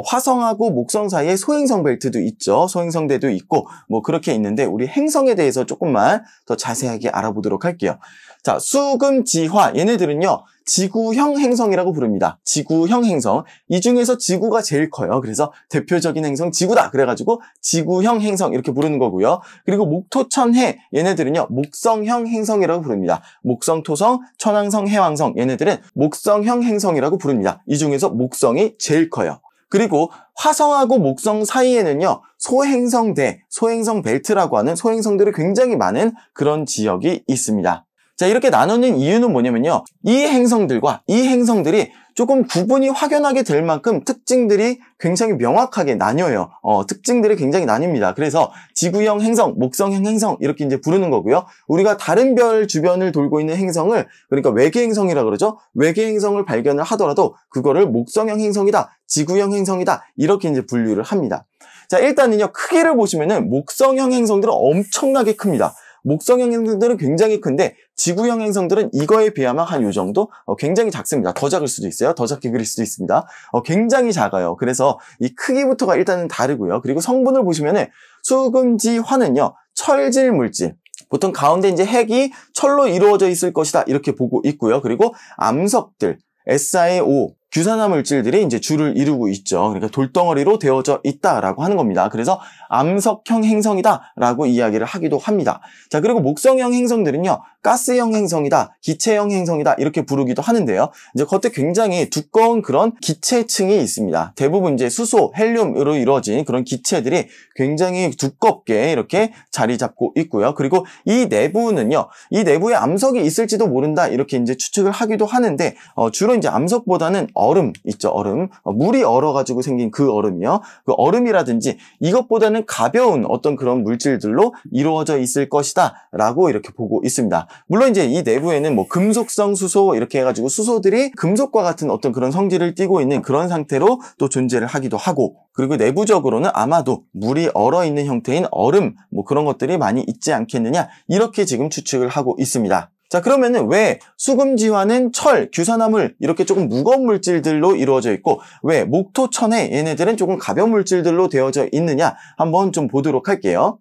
화성하고 목성 사이에 소행성 벨트도 있죠. 소행성대도 있고 뭐 그렇게 있는데, 우리 행성에 대해서 조금만 더 자세하게 알아보도록 할게요. 자, 수금지화, 얘네들은요, 지구형 행성이라고 부릅니다. 지구형 행성. 이 중에서 지구가 제일 커요. 그래서 대표적인 행성 지구다. 그래가지고 지구형 행성 이렇게 부르는 거고요. 그리고 목토천해, 얘네들은요, 목성형 행성이라고 부릅니다. 목성, 토성, 천왕성, 해왕성, 얘네들은 목성형 행성이라고 부릅니다. 이 중에서 목성이 제일 커요. 그리고 화성하고 목성 사이에는요, 소행성대, 소행성 벨트라고 하는 소행성들이 굉장히 많은 그런 지역이 있습니다. 자, 이렇게 나누는 이유는 뭐냐면요, 이 행성들이 조금 구분이 확연하게 될 만큼 특징들이 굉장히 명확하게 나뉘어요. 특징들이 굉장히 나뉩니다. 그래서 지구형 행성, 목성형 행성 이렇게 이제 부르는 거고요. 우리가 다른 별 주변을 돌고 있는 행성을, 그러니까 외계 행성이라 그러죠. 외계 행성을 발견을 하더라도 그거를 목성형 행성이다, 지구형 행성이다, 이렇게 이제 분류를 합니다. 자, 일단은요, 크기를 보시면은 목성형 행성들은 엄청나게 큽니다. 목성형 행성들은 굉장히 큰데 지구형 행성들은 이거에 비하면 한 요 정도? 굉장히 작습니다. 더 작을 수도 있어요. 더 작게 그릴 수도 있습니다. 굉장히 작아요. 그래서 이 크기부터가 일단은 다르고요. 그리고 성분을 보시면은 수금지화는요, 철질 물질. 보통 가운데 이제 핵이 철로 이루어져 있을 것이다. 이렇게 보고 있고요. 그리고 암석들, SiO, 규산화 물질들이 이제 주를 이루고 있죠. 그러니까 돌덩어리로 되어져 있다라고 하는 겁니다. 그래서 암석형 행성이다라고 이야기를 하기도 합니다. 자, 그리고 목성형 행성들은요, 가스형 행성이다, 기체형 행성이다 이렇게 부르기도 하는데요. 이제 겉에 굉장히 두꺼운 그런 기체층이 있습니다. 대부분 이제 수소, 헬륨으로 이루어진 그런 기체들이 굉장히 두껍게 이렇게 자리 잡고 있고요. 그리고 이 내부는요, 이 내부에 암석이 있을지도 모른다 이렇게 이제 추측을 하기도 하는데 주로 이제 암석보다는 얼음 있죠, 얼음. 물이 얼어가지고 생긴 그 얼음이요. 그 얼음이라든지 이것보다는 가벼운 어떤 그런 물질들로 이루어져 있을 것이다 라고 이렇게 보고 있습니다. 물론 이제 이 내부에는 뭐 금속성 수소 이렇게 해가지고 수소들이 금속과 같은 어떤 그런 성질을 띠고 있는 그런 상태로 또 존재를 하기도 하고, 그리고 내부적으로는 아마도 물이 얼어있는 형태인 얼음 뭐 그런 것들이 많이 있지 않겠느냐 이렇게 지금 추측을 하고 있습니다. 자, 그러면은 왜 수금지화는 철, 규산화물 이렇게 조금 무거운 물질들로 이루어져 있고 왜 목토천해 얘네들은 조금 가벼운 물질들로 되어져 있느냐 한번 좀 보도록 할게요.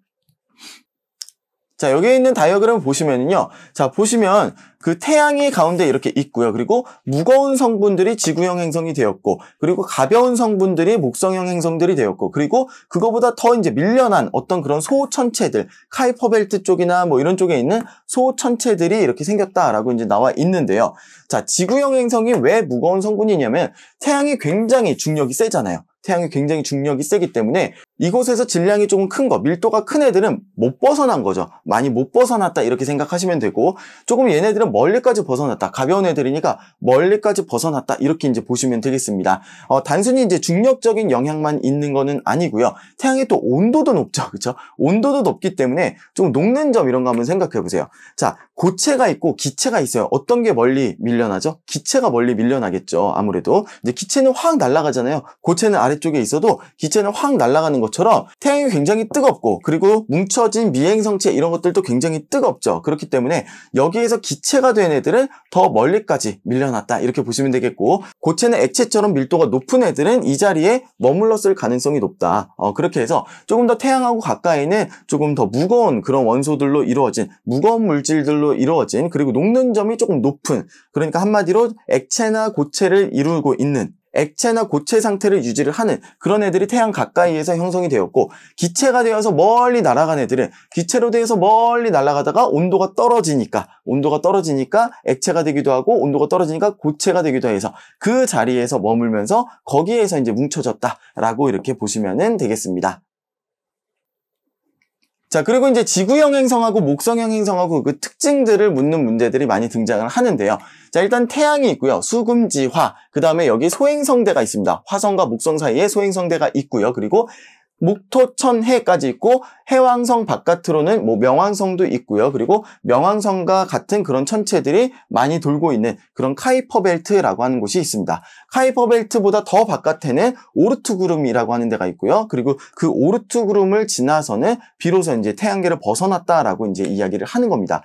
자, 여기에 있는 다이어그램을 보시면은요. 자, 보시면 그 태양이 가운데 이렇게 있고요. 그리고 무거운 성분들이 지구형 행성이 되었고, 그리고 가벼운 성분들이 목성형 행성들이 되었고, 그리고 그거보다 더 이제 밀려난 어떤 그런 소천체들, 카이퍼벨트 쪽이나 뭐 이런 쪽에 있는 소천체들이 이렇게 생겼다라고 이제 나와 있는데요. 자, 지구형 행성이 왜 무거운 성분이냐면 태양이 굉장히 중력이 세잖아요. 태양이 굉장히 중력이 세기 때문에 이곳에서 질량이 조금 큰 거, 밀도가 큰 애들은 못 벗어난 거죠. 많이 못 벗어났다 이렇게 생각하시면 되고, 조금 얘네들은 멀리까지 벗어났다. 가벼운 애들이니까 멀리까지 벗어났다 이렇게 이제 보시면 되겠습니다. 단순히 이제 중력적인 영향만 있는 거는 아니고요. 태양의 또 온도도 높죠. 그렇죠? 온도도 높기 때문에 좀 녹는 점 이런 거 한번 생각해 보세요. 자, 고체가 있고 기체가 있어요. 어떤 게 멀리 밀려나죠? 기체가 멀리 밀려나겠죠. 아무래도. 이제 기체는 확 날아가잖아요. 고체는 아래쪽에 있어도 기체는 확 날아가는 것처럼 태양이 굉장히 뜨겁고, 그리고 뭉쳐진 미행성체 이런 것들도 굉장히 뜨겁죠. 그렇기 때문에 여기에서 기체가 된 애들은 더 멀리까지 밀려났다 이렇게 보시면 되겠고, 고체는 액체처럼 밀도가 높은 애들은 이 자리에 머물렀을 가능성이 높다. 그렇게 해서 조금 더 태양하고 가까이는 조금 더 무거운 그런 원소들로 이루어진, 무거운 물질들로 이루어진, 그리고 녹는 점이 조금 높은, 그러니까 한마디로 액체나 고체를 이루고 있는, 액체나 고체 상태를 유지를 하는 그런 애들이 태양 가까이에서 형성이 되었고, 기체가 되어서 멀리 날아간 애들은 기체로 되어서 멀리 날아가다가 온도가 떨어지니까 액체가 되기도 하고, 온도가 떨어지니까 고체가 되기도 해서 그 자리에서 머물면서 거기에서 이제 뭉쳐졌다라고 이렇게 보시면 되겠습니다. 자, 그리고 이제 지구형 행성하고 목성형 행성하고 그 특징들을 묻는 문제들이 많이 등장을 하는데요. 자, 일단 태양이 있고요. 수금지화. 그 다음에 여기 소행성대가 있습니다. 화성과 목성 사이에 소행성대가 있고요. 그리고 목토천해까지 있고, 해왕성 바깥으로는 뭐 명왕성도 있고요. 그리고 명왕성과 같은 그런 천체들이 많이 돌고 있는 그런 카이퍼벨트라고 하는 곳이 있습니다. 카이퍼벨트보다 더 바깥에는 오르트구름이라고 하는 데가 있고요. 그리고 그 오르트구름을 지나서는 비로소 이제 태양계를 벗어났다라고 이제 이야기를 하는 겁니다.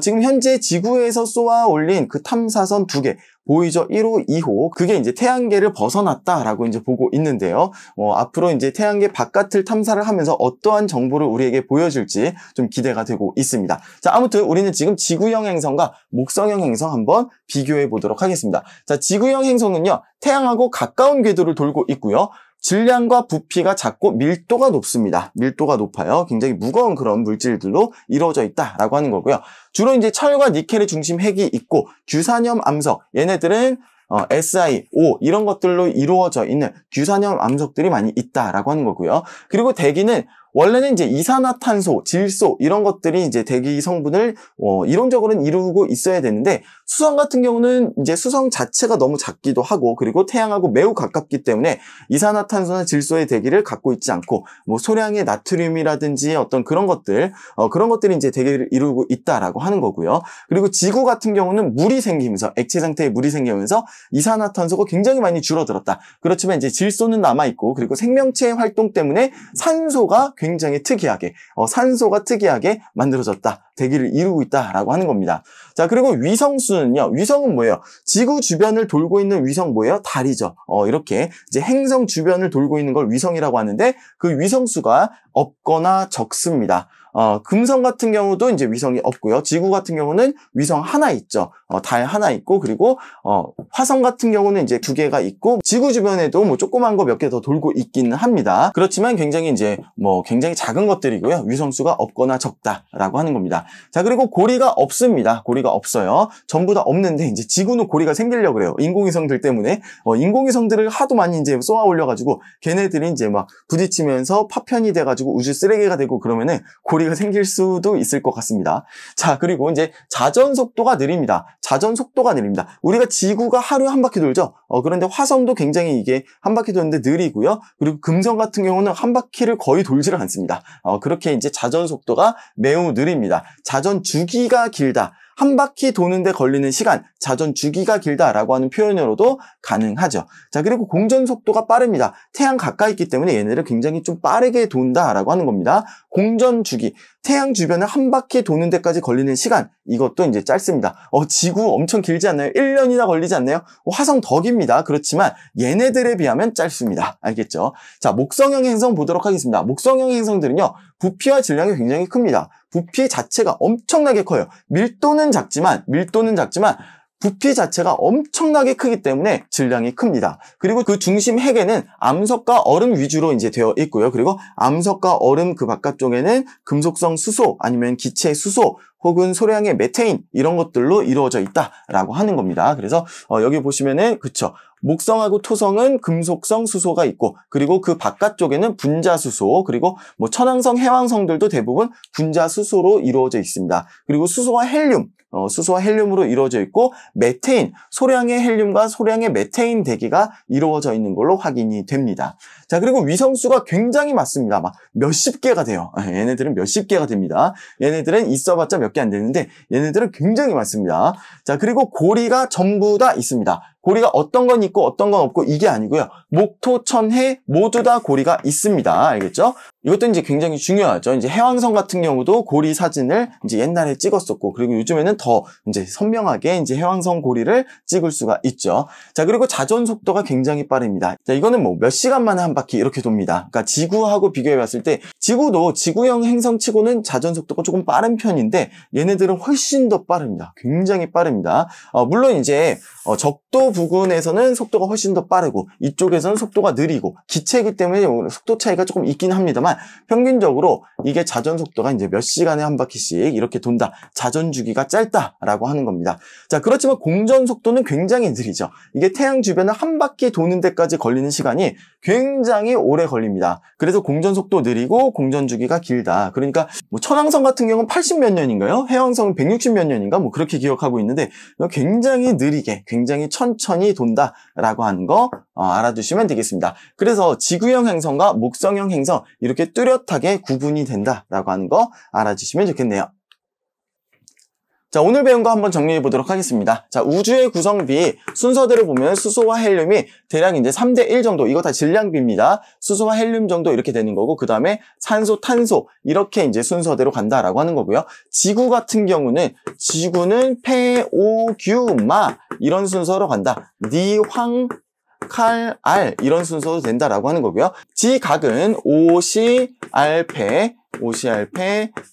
지금 현재 지구에서 쏘아 올린 그 탐사선 2개, 보이저 1호, 2호, 그게 이제 태양계를 벗어났다라고 이제 보고 있는데요. 앞으로 이제 태양계 바깥을 탐사를 하면서 어떠한 정보를 우리에게 보여줄지 좀 기대가 되고 있습니다. 자, 아무튼 우리는 지금 지구형 행성과 목성형 행성 한번 비교해 보도록 하겠습니다. 자, 지구형 행성은요, 태양하고 가까운 궤도를 돌고 있고요. 질량과 부피가 작고 밀도가 높습니다. 밀도가 높아요. 굉장히 무거운 그런 물질들로 이루어져 있다라고 하는 거고요. 주로 이제 철과 니켈의 중심 핵이 있고, 규산염 암석, 얘네들은 SiO 이런 것들로 이루어져 있는 규산염 암석들이 많이 있다라고 하는 거고요. 그리고 대기는 원래는 이제 이산화탄소, 질소 이런 것들이 이제 대기 성분을 이론적으로는 이루고 있어야 되는데, 수성 같은 경우는 이제 수성 자체가 너무 작기도 하고, 그리고 태양하고 매우 가깝기 때문에 이산화탄소나 질소의 대기를 갖고 있지 않고, 뭐 소량의 나트륨이라든지 어떤 그런 것들이 이제 대기를 이루고 있다라고 하는 거고요. 그리고 지구 같은 경우는 물이 생기면서, 액체 상태의 물이 생기면서 이산화탄소가 굉장히 많이 줄어들었다. 그렇지만 이제 질소는 남아 있고, 그리고 생명체의 활동 때문에 산소가 굉장히 특이하게 산소가 특이하게 만들어졌다. 대기를 이루고 있다라고 하는 겁니다. 자, 그리고 위성수는요. 위성은 뭐예요? 지구 주변을 돌고 있는 위성 뭐예요? 달이죠. 이렇게 이제 행성 주변을 돌고 있는 걸 위성이라고 하는데 그 위성수가 없거나 적습니다. 금성 같은 경우도 이제 위성이 없고요. 지구 같은 경우는 위성 하나 있죠. 달 하나 있고, 그리고 화성 같은 경우는 이제 2개가 있고, 지구 주변에도 뭐 조그만 거 몇 개 더 돌고 있기는 합니다. 그렇지만 굉장히 이제 굉장히 작은 것들이고요. 위성수가 없거나 적다라고 하는 겁니다. 자, 그리고 고리가 없습니다. 고리가 없어요. 전부 다 없는데 이제 지구는 고리가 생기려고 그래요. 인공위성들 때문에 인공위성들을 하도 많이 이제 쏘아 올려가지고 걔네들이 이제 막 부딪히면서 파편이 돼가지고 우주 쓰레기가 되고 그러면은 고리가 생길 수도 있을 것 같습니다. 자, 그리고 이제 자전 속도가 느립니다. 자전 속도가 느립니다. 우리가 지구가 하루에 한 바퀴 돌죠. 그런데 화성도 굉장히 이게 한 바퀴 도는데 느리고요. 그리고 금성 같은 경우는 한 바퀴를 거의 돌지를 않습니다. 그렇게 이제 자전 속도가 매우 느립니다. 자전 주기가 길다. 한 바퀴 도는데 걸리는 시간, 자전 주기가 길다라고 하는 표현으로도 가능하죠. 자, 그리고 공전 속도가 빠릅니다. 태양 가까이 있기 때문에 얘네를 굉장히 좀 빠르게 돈다라고 하는 겁니다. 공전 주기, 태양 주변을 한 바퀴 도는 데까지 걸리는 시간, 이것도 이제 짧습니다. 지구 엄청 길지 않나요? 1년이나 걸리지 않나요? 화성 더 깁니다. 그렇지만 얘네들에 비하면 짧습니다. 알겠죠? 자, 목성형 행성 보도록 하겠습니다. 목성형 행성들은요, 부피와 질량이 굉장히 큽니다. 부피 자체가 엄청나게 커요. 밀도는 작지만 부피 자체가 엄청나게 크기 때문에 질량이 큽니다. 그리고 그 중심 핵에는 암석과 얼음 위주로 이제 되어 있고요. 그리고 암석과 얼음 그 바깥쪽에는 금속성 수소 아니면 기체 수소 혹은 소량의 메테인 이런 것들로 이루어져 있다라고 하는 겁니다. 그래서 여기 보시면은 그쵸. 목성하고 토성은 금속성 수소가 있고 그리고 그 바깥쪽에는 분자수소 그리고 뭐 천왕성, 해왕성들도 대부분 분자수소로 이루어져 있습니다. 그리고 수소와 헬륨으로 이루어져 있고 메테인, 소량의 헬륨과 소량의 메테인 대기가 이루어져 있는 걸로 확인이 됩니다. 자, 그리고 위성수가 굉장히 많습니다. 막 몇십 개가 돼요. 얘네들은 몇십 개가 됩니다. 얘네들은 있어봤자 몇 개 안 되는데 얘네들은 굉장히 많습니다. 자, 그리고 고리가 전부 다 있습니다. 고리가 어떤 건 있고 어떤 건 없고 이게 아니고요. 목토, 천해 모두 다 고리가 있습니다. 알겠죠? 이것도 이제 굉장히 중요하죠. 이제 해왕성 같은 경우도 고리 사진을 이제 옛날에 찍었었고, 그리고 요즘에는 더 이제 선명하게 이제 해왕성 고리를 찍을 수가 있죠. 자, 그리고 자전 속도가 굉장히 빠릅니다. 자, 이거는 뭐 몇 시간 만에 한 바퀴 이렇게 돕니다. 그러니까 지구하고 비교해 봤을 때 지구도 지구형 행성치고는 자전 속도가 조금 빠른 편인데 얘네들은 훨씬 더 빠릅니다. 굉장히 빠릅니다. 물론 이제 적도 부근에서는 속도가 훨씬 더 빠르고 이쪽에서는 속도가 느리고 기체이기 때문에 속도 차이가 조금 있긴 합니다만 평균적으로 이게 자전 속도가 이제 몇 시간에 한 바퀴씩 이렇게 돈다. 자전 주기가 짧다라고 하는 겁니다. 자, 그렇지만 공전 속도는 굉장히 느리죠. 이게 태양 주변을 한 바퀴 도는 데까지 걸리는 시간이 굉장히 오래 걸립니다. 그래서 공전 속도 느리고 공전 주기가 길다. 그러니까 뭐 천왕성 같은 경우는 80 몇 년인가요? 해왕성은 160 몇 년인가? 뭐 그렇게 기억하고 있는데 굉장히 느리게 굉장히 천천히 돈다라고 하는 거 알아두시면 되겠습니다. 그래서 지구형 행성과 목성형 행성 이렇게 뚜렷하게 구분이 된다라고 하는 거 알아주시면 좋겠네요. 자, 오늘 배운 거 한번 정리해 보도록 하겠습니다. 자, 우주의 구성비 순서대로 보면 수소와 헬륨이 대략 이제 3대1 정도, 이거 다 질량비입니다. 수소와 헬륨 정도 이렇게 되는 거고, 그 다음에 산소, 탄소 이렇게 이제 순서대로 간다라고 하는 거고요. 지구 같은 경우는 지구는 폐, 오, 규, 마 이런 순서로 간다. 니, 황, 칼, 알 이런 순서도 된다라고 하는 거고요. 지각은 오시, 알페,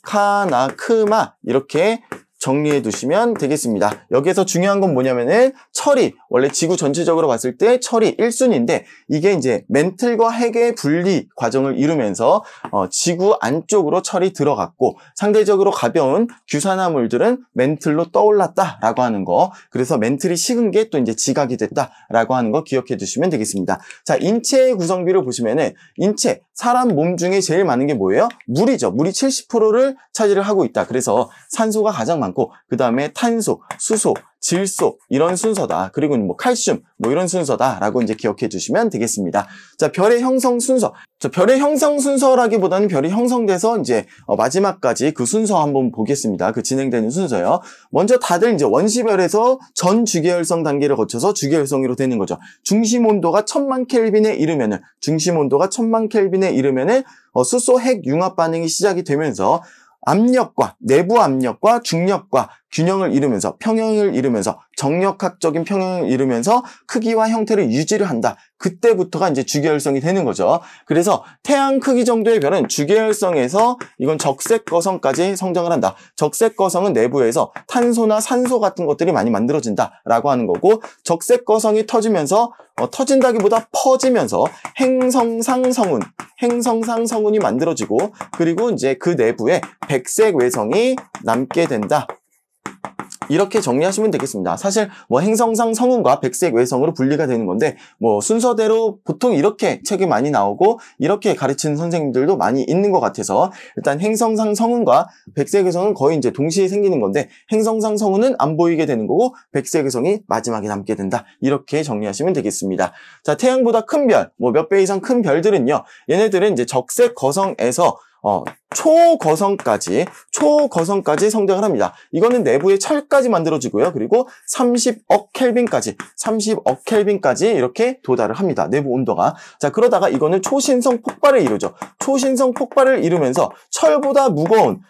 카나, 크마 이렇게 정리해 두시면 되겠습니다. 여기에서 중요한 건 뭐냐면은 철이, 원래 지구 전체적으로 봤을 때 철이 1순위인데 이게 이제 멘틀과 핵의 분리 과정을 이루면서 지구 안쪽으로 철이 들어갔고 상대적으로 가벼운 규산화물들은 멘틀로 떠올랐다라고 하는 거. 그래서 멘틀이 식은 게 또 이제 지각이 됐다라고 하는 거 기억해 두시면 되겠습니다. 자, 인체의 구성비를 보시면은 인체, 사람 몸 중에 제일 많은 게 뭐예요? 물이죠. 물이 70%를 차지를 하고 있다. 그래서 산소가 가장 많고 그 다음에 탄소, 수소, 질소 이런 순서다. 그리고 뭐 칼슘 뭐 이런 순서다라고 이제 기억해 주시면 되겠습니다. 자, 별의 형성 순서. 자, 별의 형성 순서라기보다는 별이 형성돼서 이제 마지막까지 그 순서 한번 보겠습니다. 그 진행되는 순서요. 먼저 다들 이제 원시별에서 전 주계열성 단계를 거쳐서 주계열성으로 되는 거죠. 중심 온도가 1000만 켈빈에 이르면은 수소 핵 융합 반응이 시작이 되면서 압력과 내부 압력과 중력과 균형을 이루면서 평형을 이루면서 정력학적인 평형을 이루면서 크기와 형태를 유지를 한다. 그때부터가 이제 주계열성이 되는 거죠. 그래서 태양 크기 정도의 별은 주계열성에서 이건 적색거성까지 성장을 한다. 적색거성은 내부에서 탄소나 산소 같은 것들이 많이 만들어진다라고 하는 거고, 적색거성이 터지면서 터진다기보다 퍼지면서 행성상 성운이 만들어지고, 그리고 이제 그 내부에 백색 외성이 남게 된다. 이렇게 정리하시면 되겠습니다. 사실 뭐 행성상 성운과 백색 외성으로 분리가 되는 건데, 뭐 순서대로 보통 이렇게 책이 많이 나오고 이렇게 가르치는 선생님들도 많이 있는 것 같아서, 일단 행성상 성운과 백색 외성은 거의 이제 동시에 생기는 건데, 행성상 성운은 안 보이게 되는 거고 백색 외성이 마지막에 남게 된다. 이렇게 정리하시면 되겠습니다. 자, 태양보다 큰 별, 뭐 몇 배 이상 큰 별들은요, 얘네들은 이제 적색 거성에서 초거성까지 성장을 합니다. 이거는 내부에 철까지 만들어지고요. 그리고 30억 켈빈까지 이렇게 도달을 합니다. 내부 온도가. 자, 그러다가 이거는 초신성 폭발을 이루죠. 초신성 폭발을 이루면서 철보다 무거운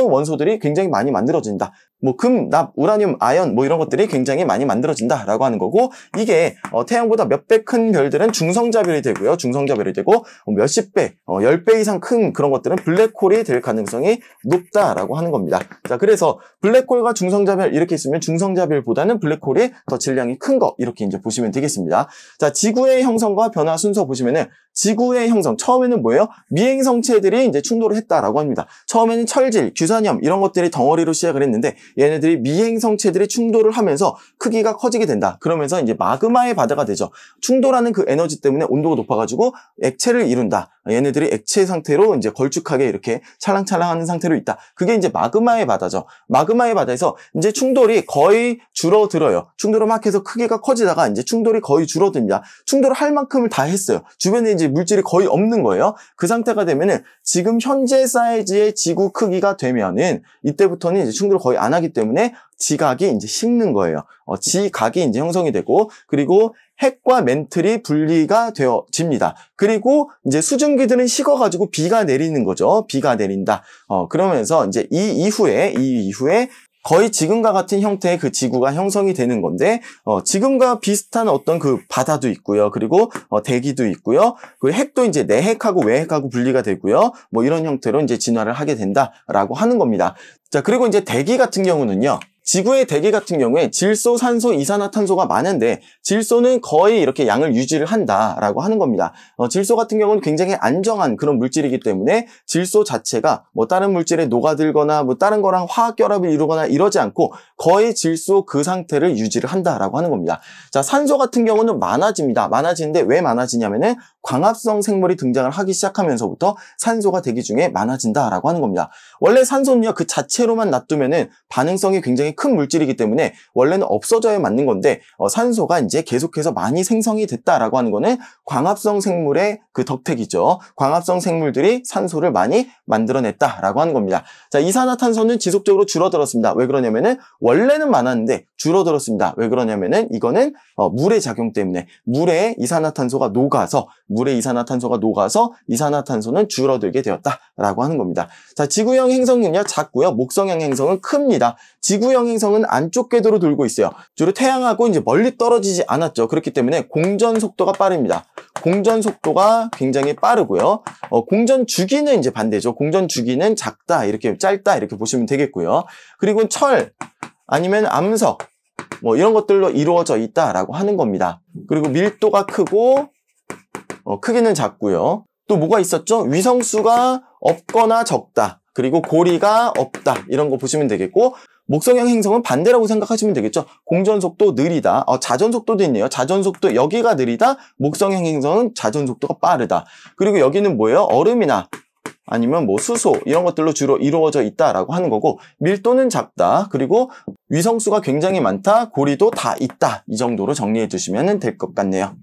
원소들이 굉장히 많이 만들어진다. 뭐 금, 납, 우라늄, 아연 뭐 이런 것들이 굉장히 많이 만들어진다라고 하는 거고, 이게 태양보다 몇 배 큰 별들은 중성자별이 되고요. 중성자별이 되고 몇십 배, 10배 이상 큰 그런 것들은 블랙홀이 될 가능성이 높다라고 하는 겁니다. 자, 그래서 블랙홀과 중성자별 이렇게 있으면 중성자별보다는 블랙홀이 더 질량이 큰 거, 이렇게 이제 보시면 되겠습니다. 자, 지구의 형성과 변화 순서 보시면은, 지구의 형성, 처음에는 뭐예요? 미행성체들이 이제 충돌을 했다라고 합니다. 처음에는 철질, 규산염 이런 것들이 덩어리로 시작을 했는데, 얘네들이 미행성체들이 충돌을 하면서 크기가 커지게 된다. 그러면서 이제 마그마의 바다가 되죠. 충돌하는 그 에너지 때문에 온도가 높아가지고 액체를 이룬다. 얘네들이 액체 상태로 이제 걸쭉하게 이렇게 찰랑찰랑하는 상태로 있다. 그게 이제 마그마의 바다죠. 마그마의 바다에서 이제 충돌이 거의 줄어들어요. 충돌을 막 해서 크기가 커지다가 이제 충돌이 거의 줄어듭니다. 충돌을 할 만큼을 다 했어요. 주변에 이제 물질이 거의 없는 거예요. 그 상태가 되면은 지금 현재 사이즈의 지구 크기가 되면은 이때부터는 이제 충돌을 거의 안 하기 때문에 지각이 이제 식는 거예요. 지각이 이제 형성이 되고, 그리고 핵과 멘틀이 분리가 되어집니다. 그리고 이제 수증기들은 식어가지고 비가 내리는 거죠. 비가 내린다. 그러면서 이제 이 이후에 거의 지금과 같은 형태의 그 지구가 형성이 되는 건데, 지금과 비슷한 어떤 그 바다도 있고요. 그리고 대기도 있고요. 그 핵도 이제 내핵하고 외핵하고 분리가 되고요. 뭐 이런 형태로 이제 진화를 하게 된다라고 하는 겁니다. 자, 그리고 이제 대기 같은 경우는요, 지구의 대기 같은 경우에 질소, 산소, 이산화탄소가 많은데, 질소는 거의 이렇게 양을 유지를 한다라고 하는 겁니다. 질소 같은 경우는 굉장히 안정한 그런 물질이기 때문에 질소 자체가 뭐 다른 물질에 녹아들거나 뭐 다른 거랑 화학 결합을 이루거나 이러지 않고 거의 질소 그 상태를 유지를 한다라고 하는 겁니다. 자, 산소 같은 경우는 많아집니다. 많아지는데 왜 많아지냐면은 광합성 생물이 등장을 하기 시작하면서부터 산소가 대기 중에 많아진다라고 하는 겁니다. 원래 산소는요, 그 자체로만 놔두면은 반응성이 굉장히 큰 물질이기 때문에 원래는 없어져야 맞는 건데, 산소가 이제 계속해서 많이 생성이 됐다라고 하는 거는 광합성 생물의 그 덕택이죠. 광합성 생물들이 산소를 많이 만들어냈다라고 하는 겁니다. 자, 이산화탄소는 지속적으로 줄어들었습니다. 왜 그러냐면은 원래는 많았는데 줄어들었습니다. 왜 그러냐면은 이거는 물의 작용 때문에 물에 이산화탄소가 녹아서 이산화탄소는 줄어들게 되었다라고 하는 겁니다. 자, 지구형 행성은요 작고요. 목성형 행성은 큽니다. 지구형 행성은 안쪽 궤도로 돌고 있어요. 주로 태양하고 이제 멀리 떨어지지 않았죠. 그렇기 때문에 공전 속도가 빠릅니다. 공전 속도가 굉장히 빠르고요. 공전 주기는 이제 반대죠. 공전 주기는 작다, 이렇게 짧다, 이렇게 보시면 되겠고요. 그리고 철 아니면 암석 뭐 이런 것들로 이루어져 있다라고 하는 겁니다. 그리고 밀도가 크고 크기는 작고요. 또 뭐가 있었죠? 위성수가 없거나 적다. 그리고 고리가 없다. 이런 거 보시면 되겠고, 목성형 행성은 반대라고 생각하시면 되겠죠. 공전속도 느리다. 자전속도도 있네요. 자전속도 여기가 느리다. 목성형 행성은 자전속도가 빠르다. 그리고 여기는 뭐예요? 얼음이나 아니면 뭐 수소 이런 것들로 주로 이루어져 있다라고 하는 거고, 밀도는 작다, 그리고 위성수가 굉장히 많다, 고리도 다 있다, 이 정도로 정리해 두시면 될 것 같네요.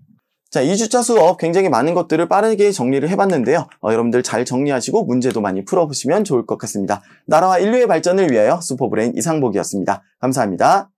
자, 2주차 수업 굉장히 많은 것들을 빠르게 정리를 해봤는데요. 여러분들 잘 정리하시고 문제도 많이 풀어보시면 좋을 것 같습니다. 나라와 인류의 발전을 위하여 슈퍼브레인 이상복이었습니다. 감사합니다.